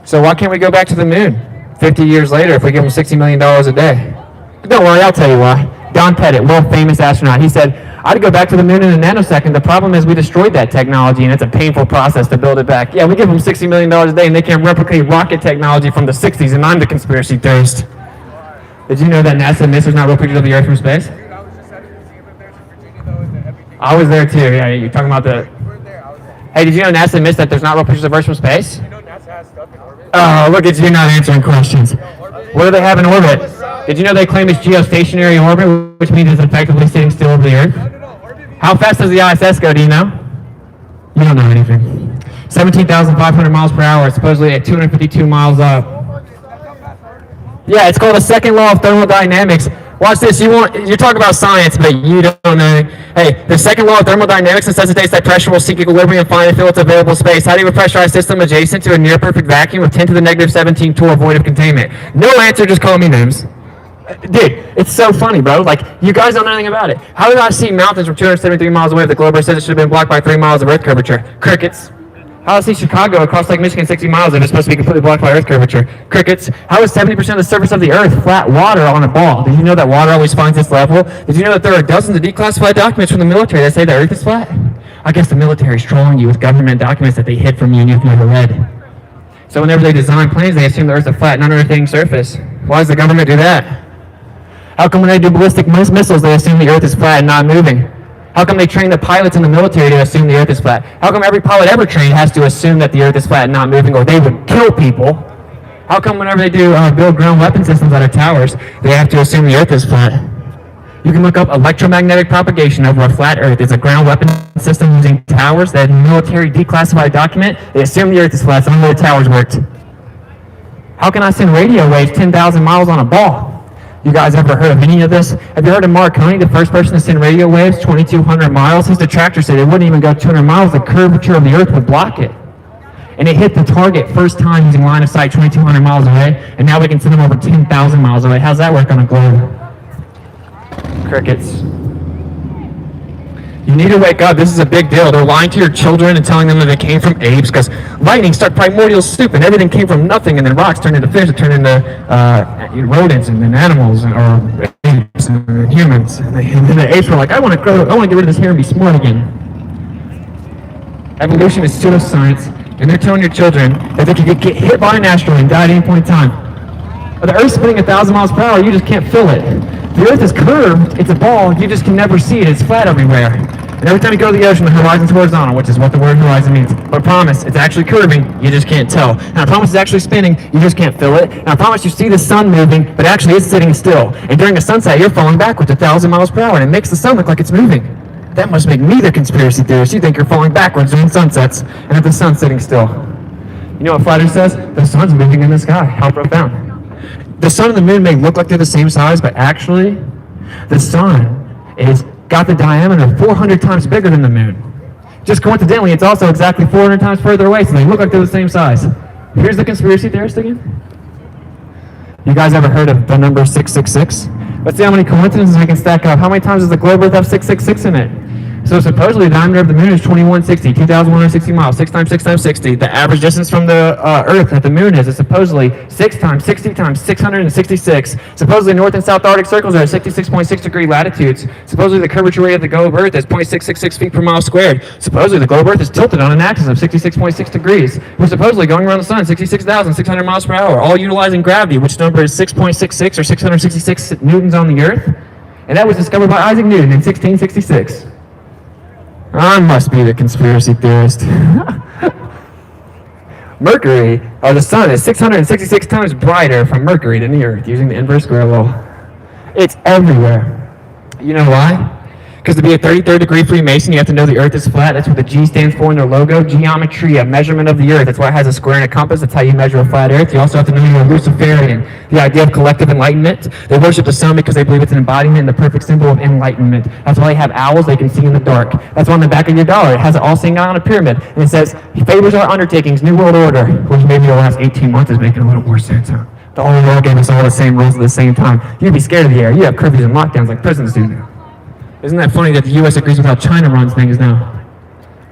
Speaker 2: So why can't we go back to the moon 50 years later if we give them $60 million a day? Don't worry, I'll tell you why. Don Pettit, world famous astronaut, he said,
Speaker 1: I'd go back to the moon in a nanosecond. The problem is we destroyed that technology, and it's a painful process to build it back. Yeah, we give them $60 million a day, and they can't replicate rocket technology from the 60s, and I'm the conspiracy theorist. Did you know that NASA admits there's not real pictures of the Earth from space?
Speaker 8: Dude, I was just at a museum in there in Virginia, though, and everything.
Speaker 1: I was there too. Yeah, you're talking about the.
Speaker 8: We're there, I was there.
Speaker 1: Hey, did you know NASA admits that there's not real pictures of Earth from space?
Speaker 8: You know NASA has stuff in orbit?
Speaker 1: Oh, look at you not answering questions. What do they have in orbit? Did you know they claim it's geostationary orbit, which means it's effectively sitting still over the Earth? How fast does the ISS go, do you know? You don't know anything. 17,500 miles per hour, supposedly at 252 miles up. Yeah, it's called the second law of thermodynamics. Watch this, you're talking about science, but you don't know. Hey, the second law of thermodynamics necessitates that pressure will seek equilibrium and find and fill its available space. How do you have a pressurized system adjacent to a near perfect vacuum with 10 to the negative 17 torr void of containment? No answer, just call me names. Dude, it's so funny, bro. Like, you guys don't know anything about it. How did I see mountains from 273 miles away if the globe Earth says it should have been blocked by 3 miles of Earth curvature? Crickets. How did I see Chicago across Lake Michigan 60 miles if it's supposed to be completely blocked by Earth curvature? Crickets. How is 70% of the surface of the Earth flat water on a ball? Did you know that water always finds its level? Did you know that there are dozens of declassified documents from the military that say the Earth is flat? I guess the military is trolling you with government documents that they hid from you and you've never read. So whenever they design planes, they assume the Earth's a flat, non-rotating surface. Why does the government do that? How come when they do ballistic missiles, they assume the Earth is flat and not moving? How come they train the pilots in the military to assume the Earth is flat? How come every pilot ever trained has to assume that the Earth is flat and not moving, or they would kill people? How come whenever they do build ground weapon systems out of towers, they have to assume the Earth is flat? You can look up electromagnetic propagation over a flat Earth. It's a ground weapon system using towers. That military declassified document, they assume the Earth is flat, so none of the towers worked. How can I send radio waves 10,000 miles on a ball? You guys ever heard of any of this? Have you heard of Marconi, the first person to send radio waves 2,200 miles? His detractors said it wouldn't even go 200 miles. The curvature of the Earth would block it. And it hit the target first time using line of sight 2,200 miles away, and now we can send them over 10,000 miles away. How's that work on a globe? Crickets. You need to wake up. This is a big deal. They're lying to your children and telling them that they came from apes because lightning struck primordial soup and everything came from nothing, and then rocks turned into fish that turned into rodents and then animals or apes and then humans. And then the apes were like, I want to get rid of this hair and be smart again. Evolution is pseudoscience, and they're telling your children that they could get hit by an asteroid and die at any point in time. The Earth's spinning 1,000 miles per hour, you just can't feel it. The Earth is curved, it's a ball, you just can never see it, it's flat everywhere. And every time you go to the ocean, the horizon's horizontal, which is what the word horizon means. But I promise, it's actually curving, you just can't tell. And I promise it's actually spinning, you just can't feel it. And I promise you see the sun moving, but actually it's sitting still. And during a sunset, you're falling backwards 1,000 miles per hour, and it makes the sun look like it's moving. That must make me the conspiracy theorist. You think you're falling backwards during sunsets, and that the sun's sitting still. You know what Flat Earth says? The sun's moving in the sky. How profound. The sun and the moon may look like they're the same size, but actually, the sun is got the diameter 400 times bigger than the moon. Just coincidentally, it's also exactly 400 times further away, so they look like they're the same size. Here's the conspiracy theorist again. You guys ever heard of the number 666? Let's see how many coincidences we can stack up. How many times does the globe Earth have 666 in it? So supposedly the diameter of the moon is 2160, 2,160 miles, 6 times 6 times 60. The average distance from the Earth that the moon is supposedly 6 times 60 times 666. Supposedly North and South Arctic circles are at 66.6 degree latitudes. Supposedly the curvature rate of the globe Earth is 0.666 feet per mile squared. Supposedly the globe Earth is tilted on an axis of 66.6 degrees. We're supposedly going around the sun 66,600 miles per hour, all utilizing gravity, which number is 6.66 or 666 newtons on the Earth. And that was discovered by Isaac Newton in 1666. I must be the conspiracy theorist. Mercury, or the sun, is 666 times brighter from Mercury than the Earth, using the inverse square law. It's everywhere. You know why? Because to be a 33rd degree Freemason, you have to know the Earth is flat. That's what the G stands for in their logo. Geometry, a measurement of the Earth. That's why it has a square and a compass. That's how you measure a flat Earth. You also have to know you're a Luciferian. The idea of collective enlightenment. They worship the sun because they believe it's an embodiment and the perfect symbol of enlightenment. That's why they have owls they can see in the dark. That's why on the back of your dollar it has an all-seeing eye on a pyramid. And it says, favors our undertakings, New World Order. Which maybe the last 18 months is making a little more sense, huh? The whole world gave us all the same rules at the same time. You'd be scared of the air. You have curfews and lockdowns like prisons do now. Isn't that funny that the U.S. agrees with how China runs things now?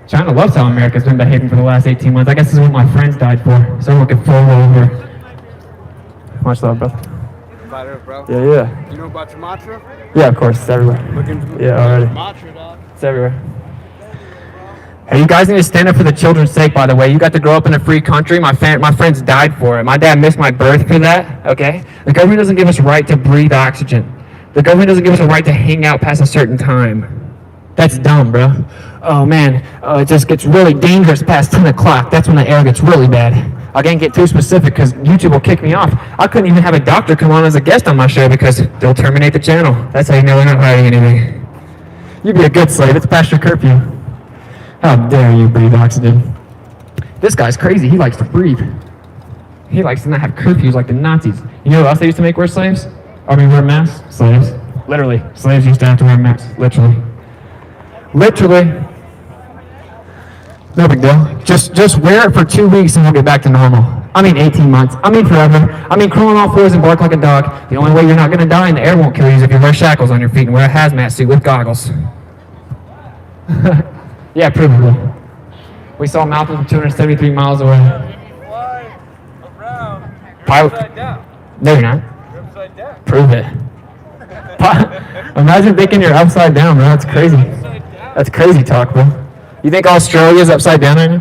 Speaker 1: China loves how America's been behaving for the last 18 months. I guess this is what my friends died for. So I'm looking forward over. Much love, brother.
Speaker 8: Flat Earth, bro.
Speaker 1: Yeah.
Speaker 8: You know about your mantra?
Speaker 1: Yeah, of course. It's everywhere.
Speaker 8: Look into
Speaker 1: Yeah, already.
Speaker 6: Mantra, dog.
Speaker 1: It's everywhere. Hey, you guys need to stand up for the children's sake, by the way. You got to grow up in a free country. My friends died for it. My dad missed my birth for that, okay? The government doesn't give us a right to breathe oxygen. The government doesn't give us a right to hang out past a certain time. That's dumb, bro. Oh, man, it just gets really dangerous past 10 o'clock. That's when the air gets really bad. I can't get too specific because YouTube will kick me off. I couldn't even have a doctor come on as a guest on my show because they'll terminate the channel. That's how you know we're not hiding anything. You'd be a good slave. It's past your curfew. How dare you breathe oxygen? This guy's crazy. He likes to breathe. He likes to not have curfews like the Nazis. You know what else they used to make wear slaves? Wear masks? Slaves. Literally. Slaves used to have to wear masks. Literally. No big deal. Just wear it for 2 weeks and we'll get back to normal. 18 months. Forever. Crawl on all fours and bark like a dog. The only way you're not going to die and the air won't kill you is if you wear shackles on your feet and wear a hazmat suit with goggles. Yeah, provable. We saw mountains from 273 miles away.
Speaker 8: Fly around. You're
Speaker 1: Pilot.
Speaker 8: upside down.
Speaker 1: No, you're not.
Speaker 8: You're upside down.
Speaker 1: Prove it. Imagine thinking you're upside down, bro. That's crazy. That's crazy talk, bro. You think Australia's upside down right now?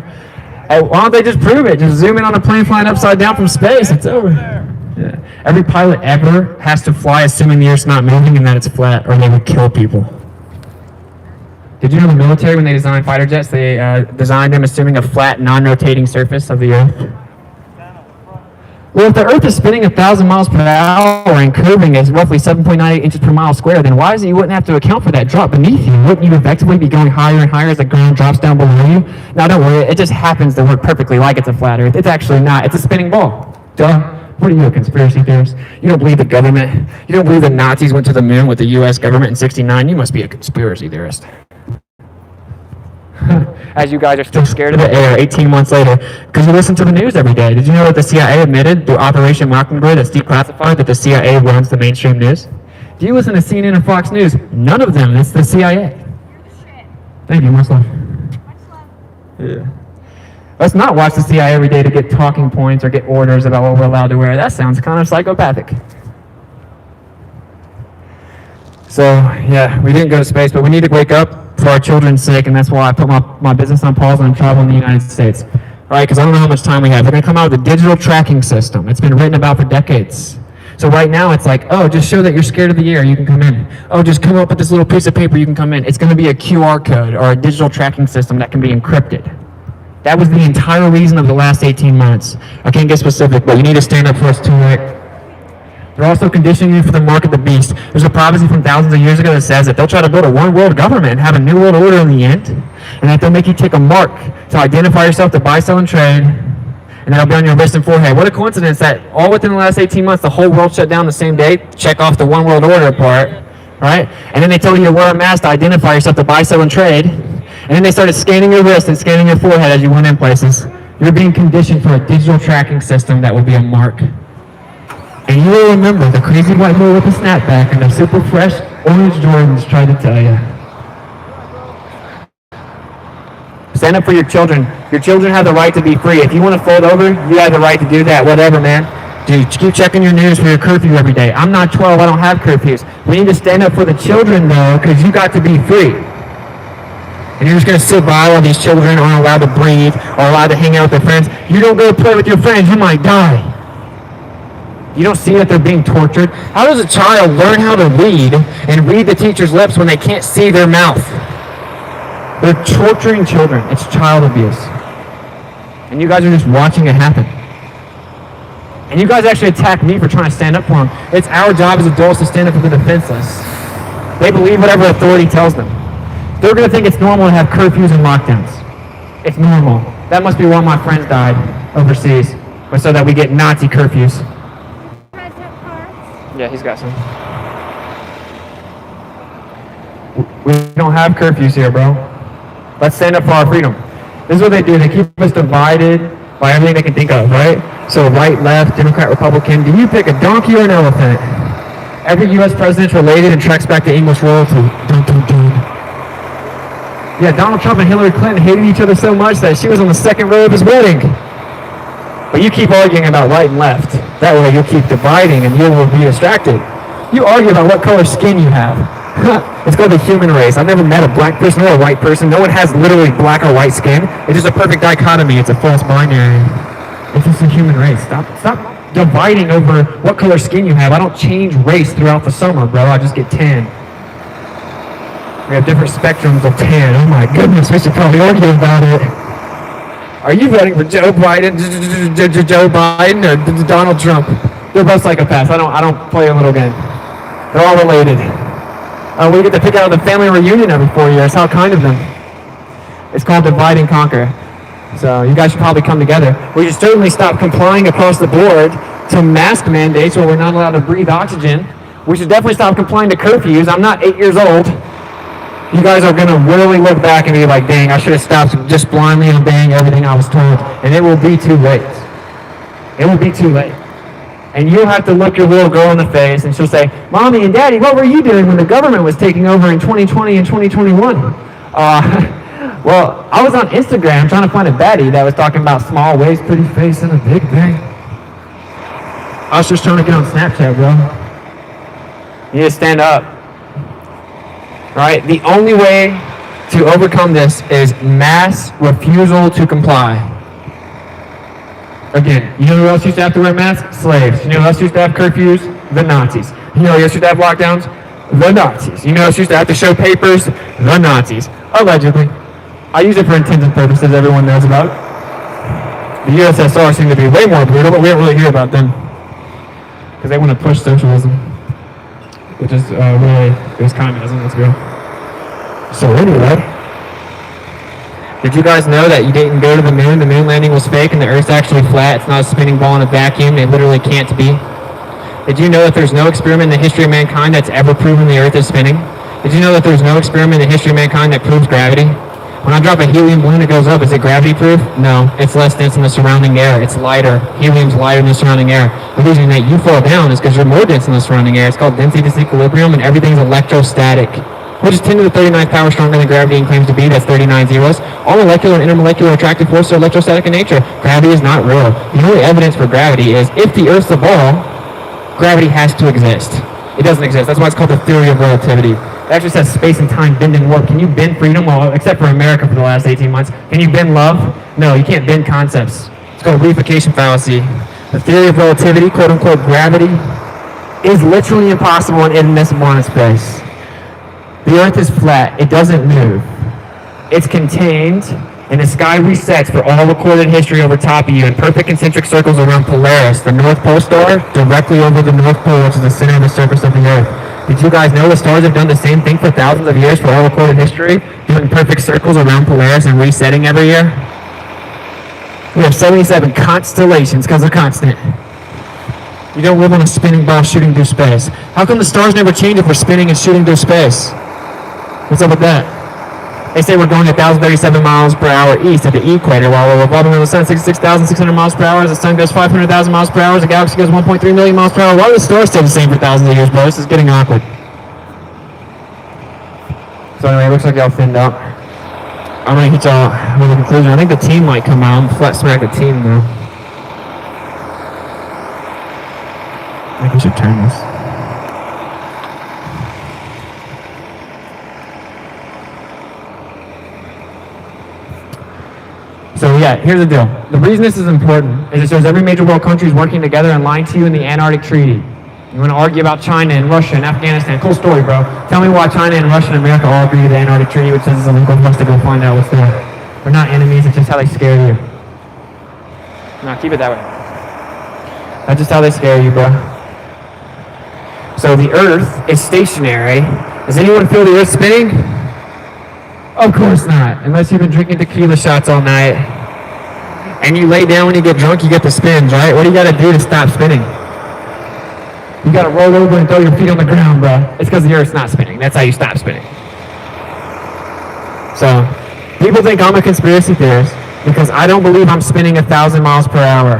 Speaker 1: Hey, why don't they just prove it? Just zoom in on a plane flying upside down from space. It's over. Yeah. Every pilot ever has to fly assuming the Earth's not moving and that it's flat, or they would kill people. Did you know the military, when they designed fighter jets, they designed them assuming a flat, non-rotating surface of the Earth? Well, if the Earth is spinning 1,000 miles per hour and curving is roughly 7.98 inches per mile square, then why is it you wouldn't have to account for that drop beneath you? Wouldn't you effectively be going higher and higher as the ground drops down below you? Now, don't worry. It just happens to work perfectly like it's a flat Earth. It's actually not. It's a spinning ball. Duh. What are you, a conspiracy theorist? You don't believe the government? You don't believe the Nazis went to the moon with the U.S. government in '69? You must be a conspiracy theorist. As you guys are still scared of the air 18 months later, because you listen to the news every day. Did you know that the CIA admitted through Operation Mockingbird that's declassified that the CIA runs the mainstream news? Do you listen to CNN or Fox News? None of them. It's the CIA.
Speaker 5: You're the shit.
Speaker 1: Thank you. Much love.
Speaker 5: Much love.
Speaker 1: Yeah. Let's not watch the CIA every day to get talking points or get orders about what we're allowed to wear. That sounds kind of psychopathic. So, yeah, we didn't go to space, but we need to wake up for our children's sake, and that's why I put my business on pause and I'm traveling the United States. All right, because I don't know how much time we have. They're going to come out with a digital tracking system. It's been written about for decades. So right now it's like, oh, just show that you're scared of the air, you can come in. Oh, just come up with this little piece of paper, you can come in. It's going to be a QR code or a digital tracking system that can be encrypted. That was the entire reason of the last 18 months. I can't get specific, but you need to stand up for us too late. They're also conditioning you for the mark of the beast. There's a prophecy from thousands of years ago that says that they'll try to build a one world government and have a new world order in the end, and that they'll make you take a mark to identify yourself to buy, sell, and trade, and that'll be on your wrist and forehead. What a coincidence that all within the last 18 months, the whole world shut down the same day, check off the one world order part, right? And then they told you to wear a mask to identify yourself to buy, sell, and trade, and then they started scanning your wrist and scanning your forehead as you went in places. You're being conditioned for a digital tracking system that will be a mark. And you will remember the crazy white boy with the snapback and the super fresh orange Jordans tried to tell you. Stand up for your children. Your children have the right to be free. If you want to fold over, you have the right to do that. Whatever, man. Dude, keep checking your news for your curfew every day. I'm not 12. I don't have curfews. We need to stand up for the children, though, because you got to be free. And you're just going to sit by while these children aren't allowed to breathe or allowed to hang out with their friends. You don't go play with your friends, you might die. You don't see that they're being tortured? How does a child learn how to read and read the teacher's lips when they can't see their mouth? They're torturing children. It's child abuse. And you guys are just watching it happen. And you guys actually attack me for trying to stand up for them. It's our job as adults to stand up for the defenseless. They believe whatever authority tells them. They're going to think it's normal to have curfews and lockdowns. It's normal. That must be why my friends died overseas, was so that we get Nazi curfews. Yeah, he's got some. We don't have curfews here, bro. Let's stand up for our freedom. This is what they do. They keep us divided by everything they can think of, right? So right, left, Democrat, Republican. Do you pick a donkey or an elephant? Every U.S. president's related and tracks back to English royalty. Dun, dun, dun. Yeah, Donald Trump and Hillary Clinton hated each other so much that she was on the second row of his wedding.
Speaker 2: But you keep arguing about right and left. That way you'll keep dividing and you will be distracted. You argue about what color skin you have. It's called the human race. I've never met a black person or a white person. No one has literally black or white skin. It's just a perfect dichotomy. It's a false binary. It's just a human race. Stop dividing over what color skin you have. I don't change race throughout the summer, bro. I just get tan. We have different spectrums of tan. Oh my goodness, we should probably argue about it. Are you voting for Joe Biden or Donald Trump? They're both psychopaths. I don't play a little game. They're all related. We get to pick out the family reunion every 4 years. How kind of them. It's called divide and conquer. So you guys should probably come together. We should certainly stop complying across the board to mask mandates where we're not allowed to breathe oxygen. We should definitely stop complying to curfews. I'm not 8 years old. You guys are going to really look back and be like, dang, I should have stopped just blindly obeying everything I was told. And it will be too late. It will be too late. And you'll have to look your little girl in the face and she'll say, Mommy and Daddy, what were you doing when the government was taking over in 2020 and 2021? Well, I was on Instagram trying to find a baddie that was talking about small waist, pretty face, and a big bang. I was just trying to get on Snapchat, bro. You need to stand up. Right? The only way to overcome this is mass refusal to comply. Again, you know who else used to have to wear masks? Slaves. You know who else used to have curfews? The Nazis. You know who else used to have lockdowns? The Nazis. You know who else used to have to show papers? The Nazis. Allegedly. I use it for intended purposes everyone knows about. The USSR seemed to be way more brutal, but we don't really hear about them. Because they want to push socialism. Which is really, it was communism, let's go. So anyway, did you guys know that you didn't go to the moon landing was fake, and the Earth's actually flat? It's not a spinning ball in a vacuum, it literally can't be. Did you know that there's no experiment in the history of mankind that's ever proven the Earth is spinning? Did you know that there's no experiment in the history of mankind that proves gravity? When I drop a helium balloon, it goes up. Is it gravity proof? No. It's less dense than the surrounding air. It's lighter. Helium's lighter than the surrounding air. The reason that you fall down is because you're more dense than the surrounding air. It's called density disequilibrium, and everything's electrostatic, which is 10 to the 39th power stronger than gravity and claims to be. That's 39 zeros. All molecular and intermolecular attractive forces are electrostatic in nature. Gravity is not real. The only evidence for gravity is if the Earth's a ball, gravity has to exist. It doesn't exist. That's why it's called the theory of relativity. It actually says space and time bend and warp. Can you bend freedom? Well, except for America for the last 18 months. Can you bend love? No, you can't bend concepts. It's called reification fallacy. The theory of relativity, quote unquote gravity, is literally impossible and inadmissible in space. The Earth is flat. It doesn't move. It's contained, and the sky resets for all recorded history over top of you in perfect concentric circles around Polaris, the North Pole star, directly over the North Pole, which is the center of the surface of the Earth. Did you guys know the stars have done the same thing for thousands of years for all recorded history, doing perfect circles around Polaris and resetting every year? We have 77 constellations because they're constant. You don't live on a spinning ball shooting through space. How come the stars never change if we're spinning and shooting through space? What's up with that? They say we're going 1,037 miles per hour east at the equator while we're revolving around the sun 66,600 miles per hour. As the sun goes 500,000 miles per hour, as the galaxy goes 1.3 million miles per hour. Why do the stars stay the same for thousands of years, bro? This is getting awkward. So anyway, it looks like y'all thinned out. I'm going to hit y'all with a conclusion. I think the team might come out and flat smack the team, though. I think we should turn this. So yeah, here's the deal. The reason this is important is it shows every major world country is working together and lying to you in the Antarctic Treaty. You want to argue about China and Russia and Afghanistan. Cool story, bro. Tell me why China and Russia and America all agree to the Antarctic Treaty, which says it's illegal for us to go find out what's there. We're not enemies, it's just how they scare you. No, keep it that way. That's just how they scare you, bro. So the Earth is stationary. Does anyone feel the Earth spinning? Of course not, unless you've been drinking tequila shots all night. And you lay down when you get drunk, you get the spins, right? What do you gotta do to stop spinning? You gotta roll over and throw your feet on the ground, bro. It's because the Earth's not spinning. That's how you stop spinning. So, people think I'm a conspiracy theorist because I don't believe I'm spinning 1,000 miles per hour.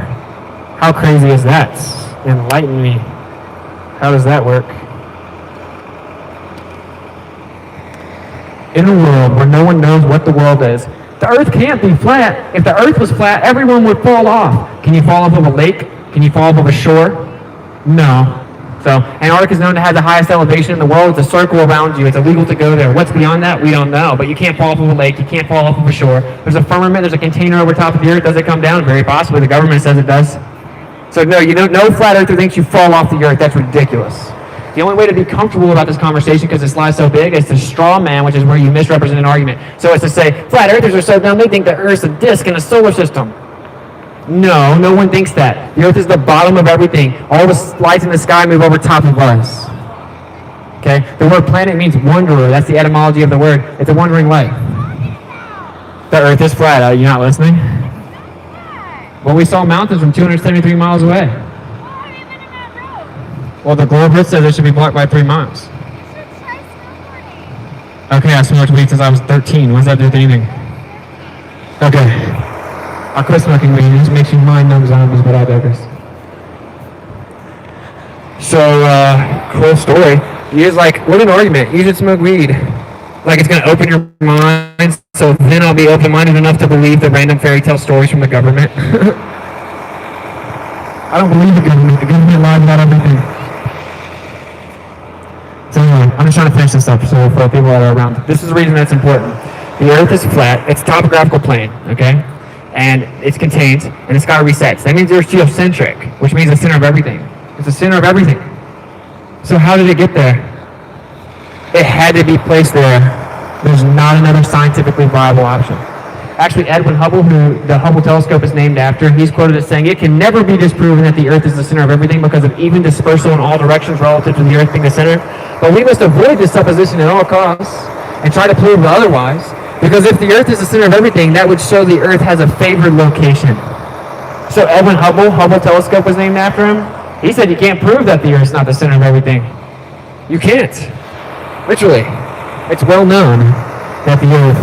Speaker 2: How crazy is that? Enlighten me. How does that work? In a world where no one knows what the world is, The earth can't be flat. If the earth was flat, everyone would fall off. Can you fall off of a lake? Can you fall off of a shore? No. So Antarctica is known to have the highest elevation in the world. It's a circle around you. It's illegal to go there. What's beyond that? We don't know. But you can't fall off of a lake. You can't fall off of a shore. There's a firmament. There's a container over top of the earth. Does it come down? Very possibly. The government says it does. So no, no flat earther thinks you fall off the earth. That's ridiculous. The only way to be comfortable about this conversation, because the slide's so big, is to straw man, which is where you misrepresent an argument. So it's to say, flat earthers are so dumb, they think the Earth's a disk in a solar system. No, no one thinks that. The Earth is the bottom of everything. All the lights in the sky move over top of us. Okay? The word planet means wanderer. That's the etymology of the word. It's a wandering light. The Earth is flat. Are you not listening? Well, we saw mountains from 273 miles away. Well, the globe says it should be blocked by 3 miles. Okay, I smoked weed since I was 13. What does that do with anything? Okay. I'll quit smoking weed. It just makes you mind numb zombies, but I digress. So, cool story. You just what an argument. You should smoke weed. Like it's going to open your mind, so then I'll be open-minded enough to believe the random fairy tale stories from the government. I don't believe the government. The government lies about everything. So anyway, I'm just trying to finish this up so for people that are around. This is the reason that's important. The Earth is flat. It's a topographical plane, okay? And it's contained, and it's got resets. That means it's geocentric, which means the center of everything. It's the center of everything. So how did it get there? It had to be placed there. There's not another scientifically viable option. Actually, Edwin Hubble, who the Hubble telescope is named after, he's quoted as saying, it can never be disproven that the Earth is the center of everything because of even dispersal in all directions relative to the Earth being the center. But we must avoid this supposition at all costs and try to prove otherwise. Because if the Earth is the center of everything, that would show the Earth has a favored location. So Edwin Hubble, Hubble telescope was named after him. He said you can't prove that the Earth's not the center of everything. You can't. Literally. It's well known that the Earth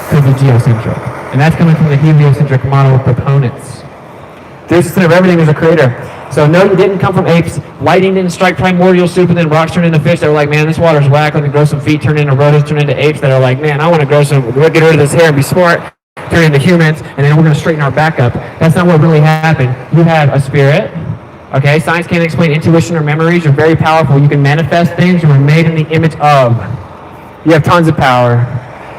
Speaker 2: could be geocentric. And that's coming from the heliocentric model of proponents. The center of everything is a creator. So no, you didn't come from apes. Lightning didn't strike primordial soup and then rocks turned into fish. They were like, man, this water's whack. Let me grow some feet, turn into rodents, turn into apes that are like, man, I want to get rid of this hair and be smart, turn into humans, and then we're going to straighten our back up. That's not what really happened. You have a spirit. Okay, science can't explain intuition or memories. You're very powerful. You can manifest things. You were made in the image of. You have tons of power.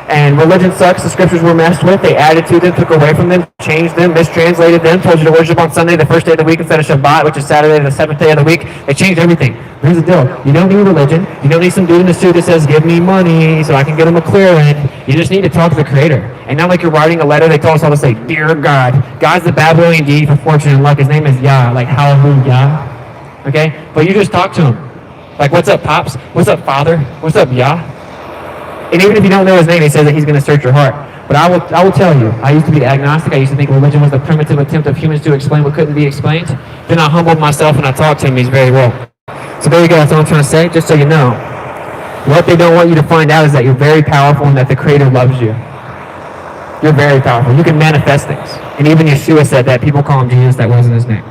Speaker 2: And religion sucks. The scriptures were messed with. They added to them, took away from them, changed them, mistranslated them, told you to worship on Sunday, the first day of the week, instead of Shabbat, which is Saturday, the seventh day of the week. They changed everything. Here's the deal. You don't need religion. You don't need some dude in a suit that says, give me money so I can get him a clearance. You just need to talk to the Creator. And not like you're writing a letter, they told us all to say, Dear God. God's the Babylonian deity for fortune and luck. His name is Yah, like hallelujah. Okay? But you just talk to him. Like, what's up, Pops? What's up, Father? What's up, Yah? And even if you don't know his name, he says that he's going to search your heart. But I will tell you, I used to be agnostic. I used to think religion was the primitive attempt of humans to explain what couldn't be explained. Then I humbled myself and I talked to him. He's very real. So there you go. That's all I'm trying to say, just so you know. What they don't want you to find out is that you're very powerful and that the Creator loves you. You're very powerful. You can manifest things. And even Yeshua said that. People call him Jesus. That wasn't his name.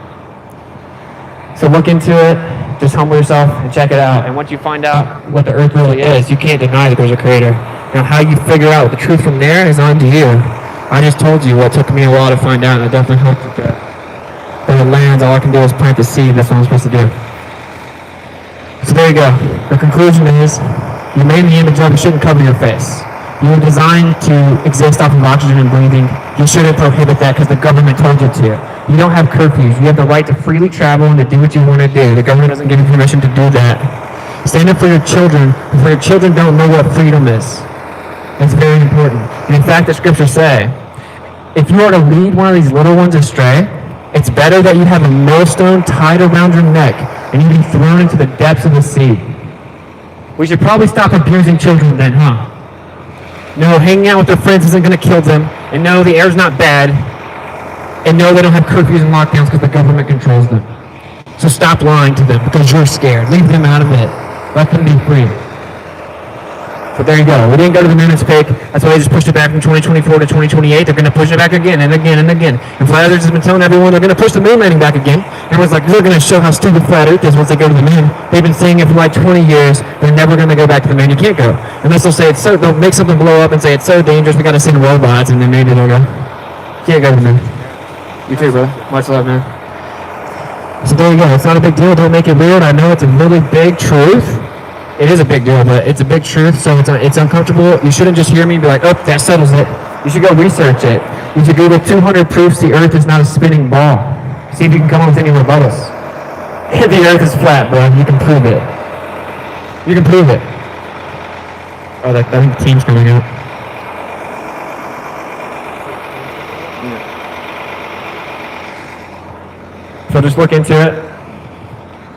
Speaker 2: So look into it. Just humble yourself and check it out. And once you find out what the earth really is, you can't deny that there's a creator. Now, how you figure out the truth from there is on to you. I just told you what took me a while to find out, and it definitely helped with that. When it lands, all I can do is plant the seed. That's what I'm supposed to do. So there you go. The conclusion is, you made in the image of, it shouldn't cover your face. You were designed to exist off of oxygen and breathing. You shouldn't prohibit that because the government told you to. You don't have curfews. You have the right to freely travel and to do what you want to do. The government doesn't give you permission to do that. Stand up for your children. If your children don't know what freedom is, it's very important. And in fact, the scriptures say, if you are to lead one of these little ones astray, it's better that you have a millstone tied around your neck and you be thrown into the depths of the sea. We should probably stop abusing children then, huh? No, hanging out with their friends isn't going to kill them. And no, the air's not bad. And no, they don't have curfews and lockdowns because the government controls them. So stop lying to them because you're scared. Leave them out of it. Let them be free. So there you go. We didn't go to the moon and fake. That's why they just pushed it back from 2024 to 2028. They're going to push it back again and again and again. And Flat Earthers has been telling everyone they're going to push the moon landing back again. Everyone's like, they're going to show how stupid flat Earth is once they go to the moon. They've been saying it for like 20 years. They're never going to go back to the moon. You can't go. Unless they'll say it's so, they'll make something blow up and say it's so dangerous, we got to send robots, and then maybe they'll go. Can't go to the moon. You too, bro. Much love, man. So there you go. It's not a big deal. Don't make it weird. I know it's a really big truth. It is a big deal, but it's a big truth, so it's uncomfortable. You shouldn't just hear me and be like, oh, that settles it. You should go research it. You should Google 200 proofs the Earth is not a spinning ball. See if you can come up with any rebuttals. The Earth is flat, bro. You can prove it. You can prove it. Oh, I think the team's coming out. So just look into it.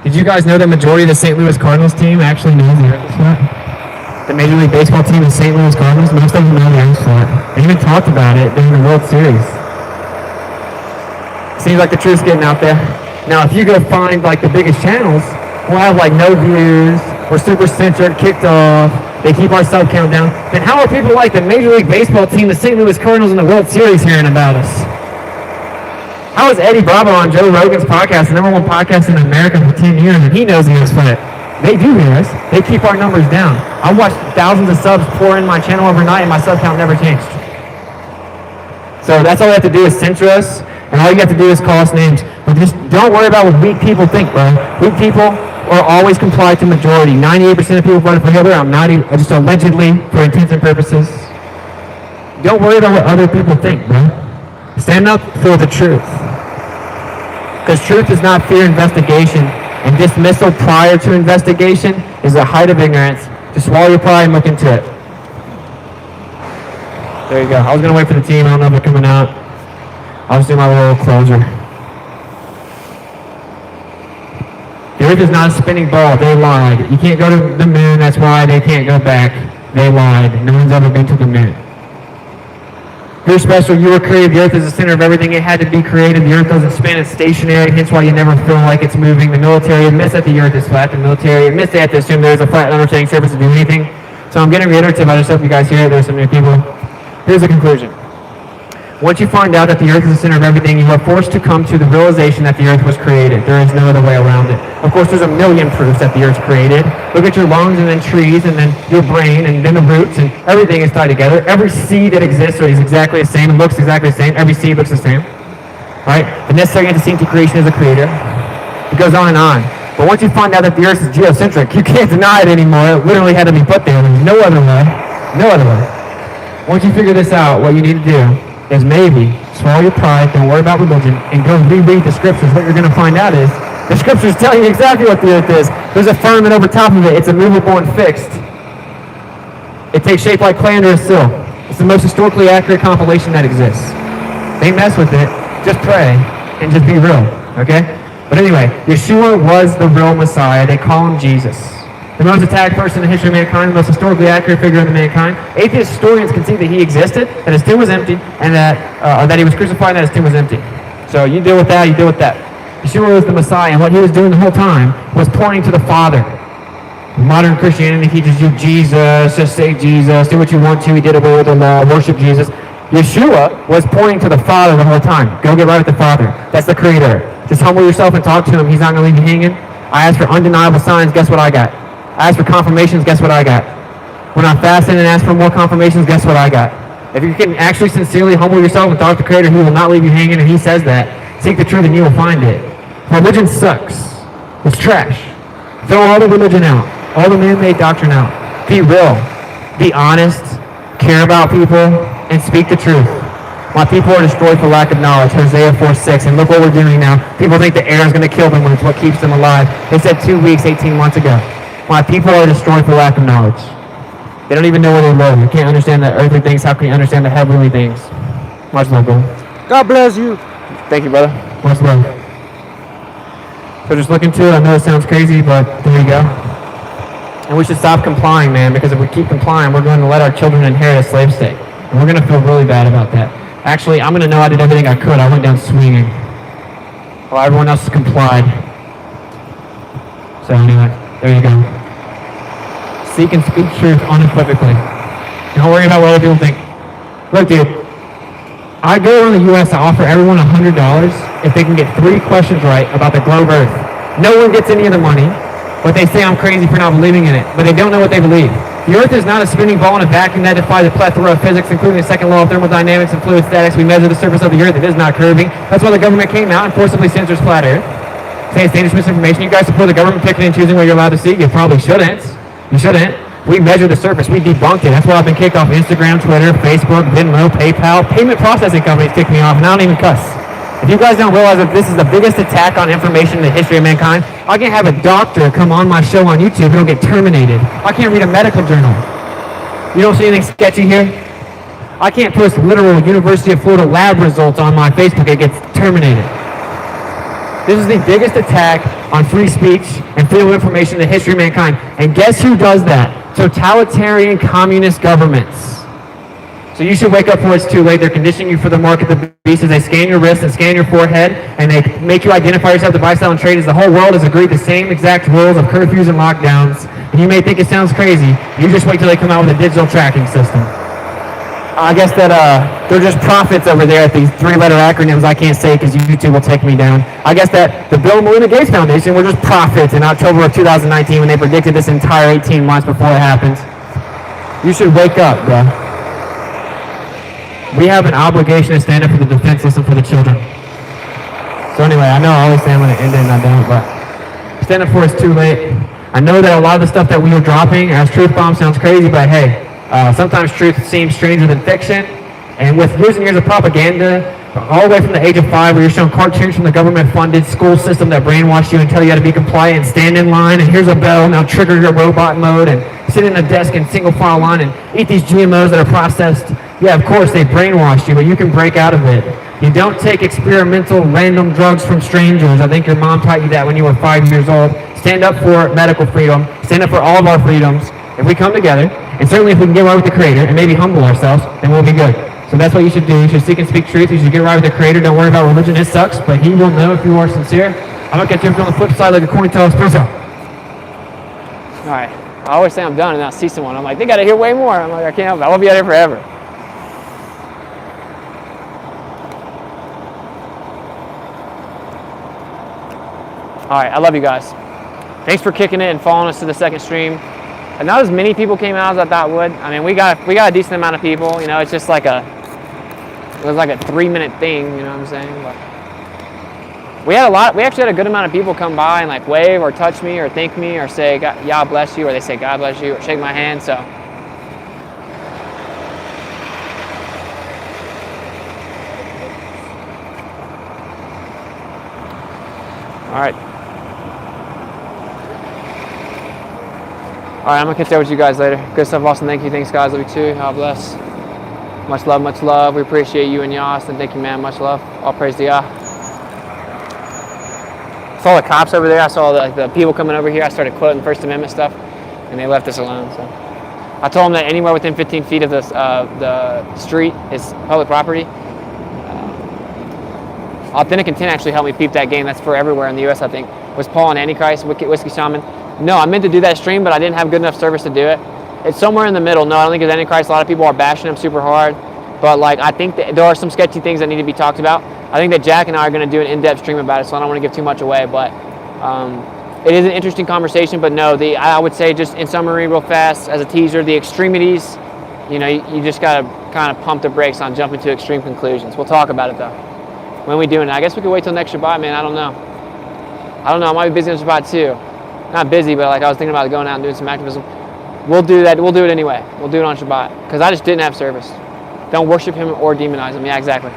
Speaker 2: Did you guys know the majority of the St. Louis Cardinals team actually knows the Earth is flat? The Major League Baseball team, the St. Louis Cardinals, most of them know the Earth is flat. They even talked about it during the World Series. Seems like the truth's getting out there. Now, if you go find like the biggest channels, we'll have like no views, we're super censored, kicked off, they keep our sub count down. Then how are people like the Major League Baseball team, the St. Louis Cardinals, and the World Series hearing about us? How is Eddie Bravo on Joe Rogan's podcast, the #1 podcast in America for 10 years, and he knows the Earth's flat? They do hear us. They keep our numbers down. I watched thousands of subs pour in my channel overnight, and my sub count never changed. So that's all you have to do is censor us, and all you have to do is call us names. But just don't worry about what weak people think, bro. Weak people are always comply to majority. 98% of people voted for Hitler. I'm not even, just allegedly, for intents and purposes. Don't worry about what other people think, bro. Stand up for the truth. Because truth is not fear investigation, and dismissal prior to investigation is the height of ignorance. Just swallow your pride and look into it. There you go. I was going to wait for the team. I don't know if they're coming out. I'll just do my little closer. The Earth is not a spinning ball. They lied. You can't go to the moon. That's why they can't go back. They lied. No one's ever been to the moon. You're special. You were created. The Earth is the center of everything. It had to be created. The Earth doesn't spin. It's stationary. Hence why you never feel like it's moving. The military admits that the Earth is flat. The military admits they have to assume there's a flat unrotating surface to do anything. So I'm getting reiterative. I just hope you guys hear it. There's some new people. Here's the conclusion. Once you find out that the Earth is the center of everything, you are forced to come to the realization that the Earth was created. There is no other way around it. Of course, there's a million proofs that the Earth's created. Look at your lungs, and then trees, and then your brain, and then the roots, and everything is tied together. Every seed that exists is exactly the same. It looks exactly the same. Every seed looks the same. Right? The necessary antecedent to creation is a creator. It goes on and on. But once you find out that the Earth is geocentric, you can't deny it anymore. It literally had to be put there. There's no other way. No other way. Once you figure this out, what you need to do is maybe swallow your pride, don't worry about religion, and go reread the scriptures. What you're going to find out is the scriptures tell you exactly what the Earth is. There's a firmament over top of it. It's immovable and fixed. It takes shape like clay under a sill. It's the most historically accurate compilation that exists. They mess with it. Just pray and just be real, okay? But anyway, Yeshua was the real Messiah. They call him Jesus. The most attacked person in the history of mankind, the most historically accurate figure of mankind. Atheist historians can see that he existed, that his tomb was empty, and that he was crucified, and that his tomb was empty. So you deal with that, you deal with that. Yeshua was the Messiah, and what he was doing the whole time was pointing to the Father. Modern Christianity teaches you Jesus, just say Jesus, do what you want to, he did away with the law, worship Jesus. Yeshua was pointing to the Father the whole time. Go get right with the Father. That's the Creator. Just humble yourself and talk to him. He's not going to leave you hanging. I asked for undeniable signs, guess what I got? I asked for confirmations, guess what I got? When I fasted and asked for more confirmations, guess what I got? If you can actually sincerely humble yourself and talk to the Creator, he will not leave you hanging, and he says that. Seek the truth and you will find it. Religion sucks. It's trash. Throw all the religion out. All the man-made doctrine out. Be real. Be honest. Care about people. And speak the truth. My people are destroyed for lack of knowledge. Hosea 4:6. And look what we're doing now. People think the air is going to kill them when it's what keeps them alive. They said 2 weeks, 18 months ago. My people are destroyed for lack of knowledge. They don't even know where they live. You can't understand the earthly things. How can you understand the heavenly things? Much love, brother.
Speaker 8: God bless you.
Speaker 2: Thank you, brother. Much love. So just look into it. I know it sounds crazy, but there you go. And we should stop complying, man, because if we keep complying, we're going to let our children inherit a slave state. And we're going to feel really bad about that. Actually, I'm going to know I did everything I could. I went down swinging. While everyone else complied. So anyway, there you go. Seek and speak truth unequivocally. Don't worry about what other people think. Look, dude, I go around the U.S. to offer everyone $100 if they can get 3 questions right about the globe Earth. No one gets any of the money, but they say I'm crazy for not believing in it, but they don't know what they believe. The Earth is not a spinning ball in a vacuum that defies a plethora of physics, including the second law of thermodynamics and fluid statics. We measure the surface of the Earth. It is not curving. That's why the government came out and forcibly censors flat Earth. Saying it's dangerous misinformation. You guys support the government picking and choosing what you're allowed to see? You probably shouldn't. You shouldn't. We measure the surface. We debunked it. That's why I've been kicked off Instagram, Twitter, Facebook, Venmo, PayPal. Payment processing companies kicked me off, and I don't even cuss. If you guys don't realize that this is the biggest attack on information in the history of mankind, I can't have a doctor come on my show on YouTube and he'll get terminated. I can't read a medical journal. You don't see anything sketchy here? I can't post literal University of Florida lab results on my Facebook. It gets terminated. This is the biggest attack on free speech and freedom of information in the history of mankind. And guess who does that? Totalitarian communist governments. So you should wake up before it's too late. They're conditioning you for the mark of the beast as they scan your wrist and scan your forehead, and they make you identify yourself to buy, sell, and trade as the whole world has agreed the same exact rules of curfews and lockdowns. And you may think it sounds crazy. You just wait till they come out with a digital tracking system. I guess that they're just prophets over there at these 3-letter acronyms I can't say because YouTube will take me down. I guess that the Bill and Melinda Gates Foundation were just prophets in October of 2019 when they predicted this entire 18 months before it happens. You should wake up, bro. We have an obligation to stand up for the defense system for the children. So anyway, I know I always say I'm going to end it and I don't, but stand up for it's too late. I know that a lot of the stuff that we are dropping as truth bombs sounds crazy, but hey, sometimes truth seems stranger than fiction. And with years and years of propaganda, all the way from the age of 5 where you're shown cartoons from the government-funded school system that brainwash you and tell you how to be compliant and stand in line, and here's a bell, now trigger your robot mode, and sit in a desk in single file line and eat these GMOs that are processed. Yeah, of course, they brainwashed you, but you can break out of it. You don't take experimental random drugs from strangers. I think your mom taught you that when you were 5 years old. Stand up for medical freedom. Stand up for all of our freedoms. If we come together, and certainly if we can get right with the Creator and maybe humble ourselves, then we'll be good. So that's what you should do. You should seek and speak truth. You should get right with the Creator. Don't worry about religion. It sucks, but He will know if you are sincere. I'm going to catch you on the flip side like a coin toss. Peace out.
Speaker 1: All right. I always say I'm done, and then I see someone. I'm like, they got to hear way more. I'm like, I can't help it. I won't be out here forever. All right. I love you guys. Thanks for kicking it and following us to the second stream. And not as many people came out as I thought would. I mean, we got a decent amount of people. You know, it's just like it was like a 3-minute thing. You know what I'm saying? But we actually had a good amount of people come by and like wave or touch me or thank me or say God bless you, or they say God bless you or shake my hand. So. All right. All right, I'm going to catch up with you guys later. Good stuff, Austin. Thank you. Thanks, guys. Love you too. God bless. Much love, much love. We appreciate you and you, Austin. Thank you, man. Much love. All praise to Yah. I saw the cops over there. I saw the people coming over here. I started quoting First Amendment stuff, and they left us alone. So I told them that anywhere within 15 feet of the street is public property. Authentic Intent actually helped me peep that game. That's for everywhere in the U.S., I think. Was Paul and Antichrist, Whiskey Shaman? No, I meant to do that stream, but I didn't have good enough service to do it. It's somewhere in the middle. No, I don't think it's Antichrist. A lot of people are bashing him super hard. But like, I think that there are some sketchy things that need to be talked about. I think that Jack and I are going to do an in-depth stream about it, so I don't want to give too much away. But it is an interesting conversation. But no, I would say just in summary real fast, as a teaser, the extremities, you know, you just got to kind of pump the brakes on jumping to extreme conclusions. We'll talk about it, though. When we doing it? I guess we could wait till next Shabbat, man. I don't know. I might be busy on Shabbat, too. Not busy, but like I was thinking about going out and doing some activism. We'll do that. We'll do it anyway. We'll do it on Shabbat because I just didn't have service. Don't worship him or demonize him. Yeah, exactly.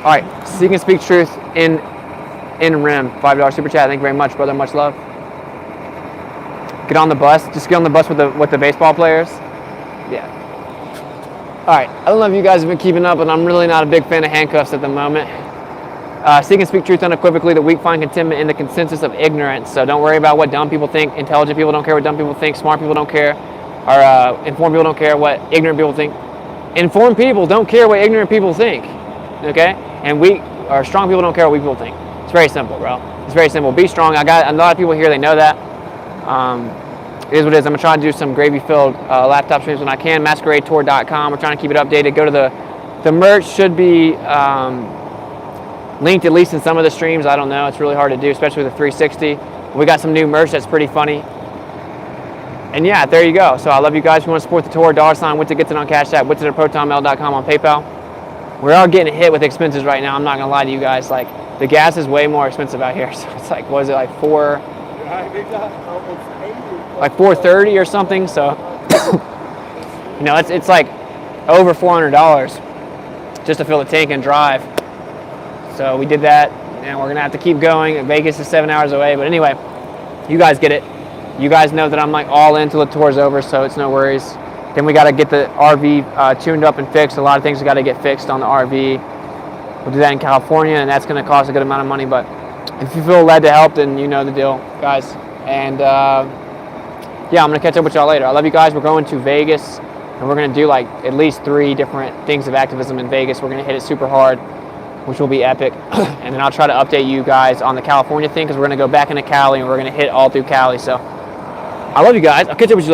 Speaker 1: All right. Seek and speak truth in RIM. $5 super chat. Thank you very much, brother. Much love. Get on the bus. Just get on the bus with the baseball players. Yeah. All right. I don't know if you guys have been keeping up, but I'm really not a big fan of handcuffs at the moment. Seek and speak truth unequivocally. The weak find contentment in the consensus of ignorance. So don't worry about what dumb people think. Intelligent people don't care what dumb people think. Smart people don't care. Or informed people don't care what ignorant people think. Informed people don't care what ignorant people think. Okay? And strong people don't care what weak people think. It's very simple, bro. It's very simple. Be strong. I got a lot of people here. They know that. It is what it is. I'm gonna try to do some gravy-filled laptop streams when I can. MasqueradeTour.com. We're trying to keep it updated. Go to the merch. Should be. linked at least in some of the streams. I don't know. It's really hard to do, especially with the 360. We got some new merch that's pretty funny. And yeah, there you go. So I love you guys. If you want to support the tour, $WitsitGetsIt on Cash App, Witsit@protonmail.com on PayPal. We are getting hit with expenses right now. I'm not gonna lie to you guys. Like the gas is way more expensive out here. So it's like, what is it, like $430 or something? So you know, it's like over $400 just to fill the tank and drive. So we did that, and we're gonna have to keep going. Vegas is 7 hours away, but anyway, you guys get it. You guys know that I'm like all in till the tour's over, so it's no worries. Then we gotta get the RV tuned up and fixed. A lot of things we gotta get fixed on the RV. We'll do that in California, and that's gonna cost a good amount of money, but if you feel led to help, then you know the deal, guys. And yeah, I'm gonna catch up with y'all later. I love you guys. We're going to Vegas, and we're gonna do like at least 3 different things of activism in Vegas. We're gonna hit it super hard, which will be epic. And then I'll try to update you guys on the California thing, because we're gonna go back into Cali, and we're gonna hit all through Cali. So I love you guys. I'll catch up with you later.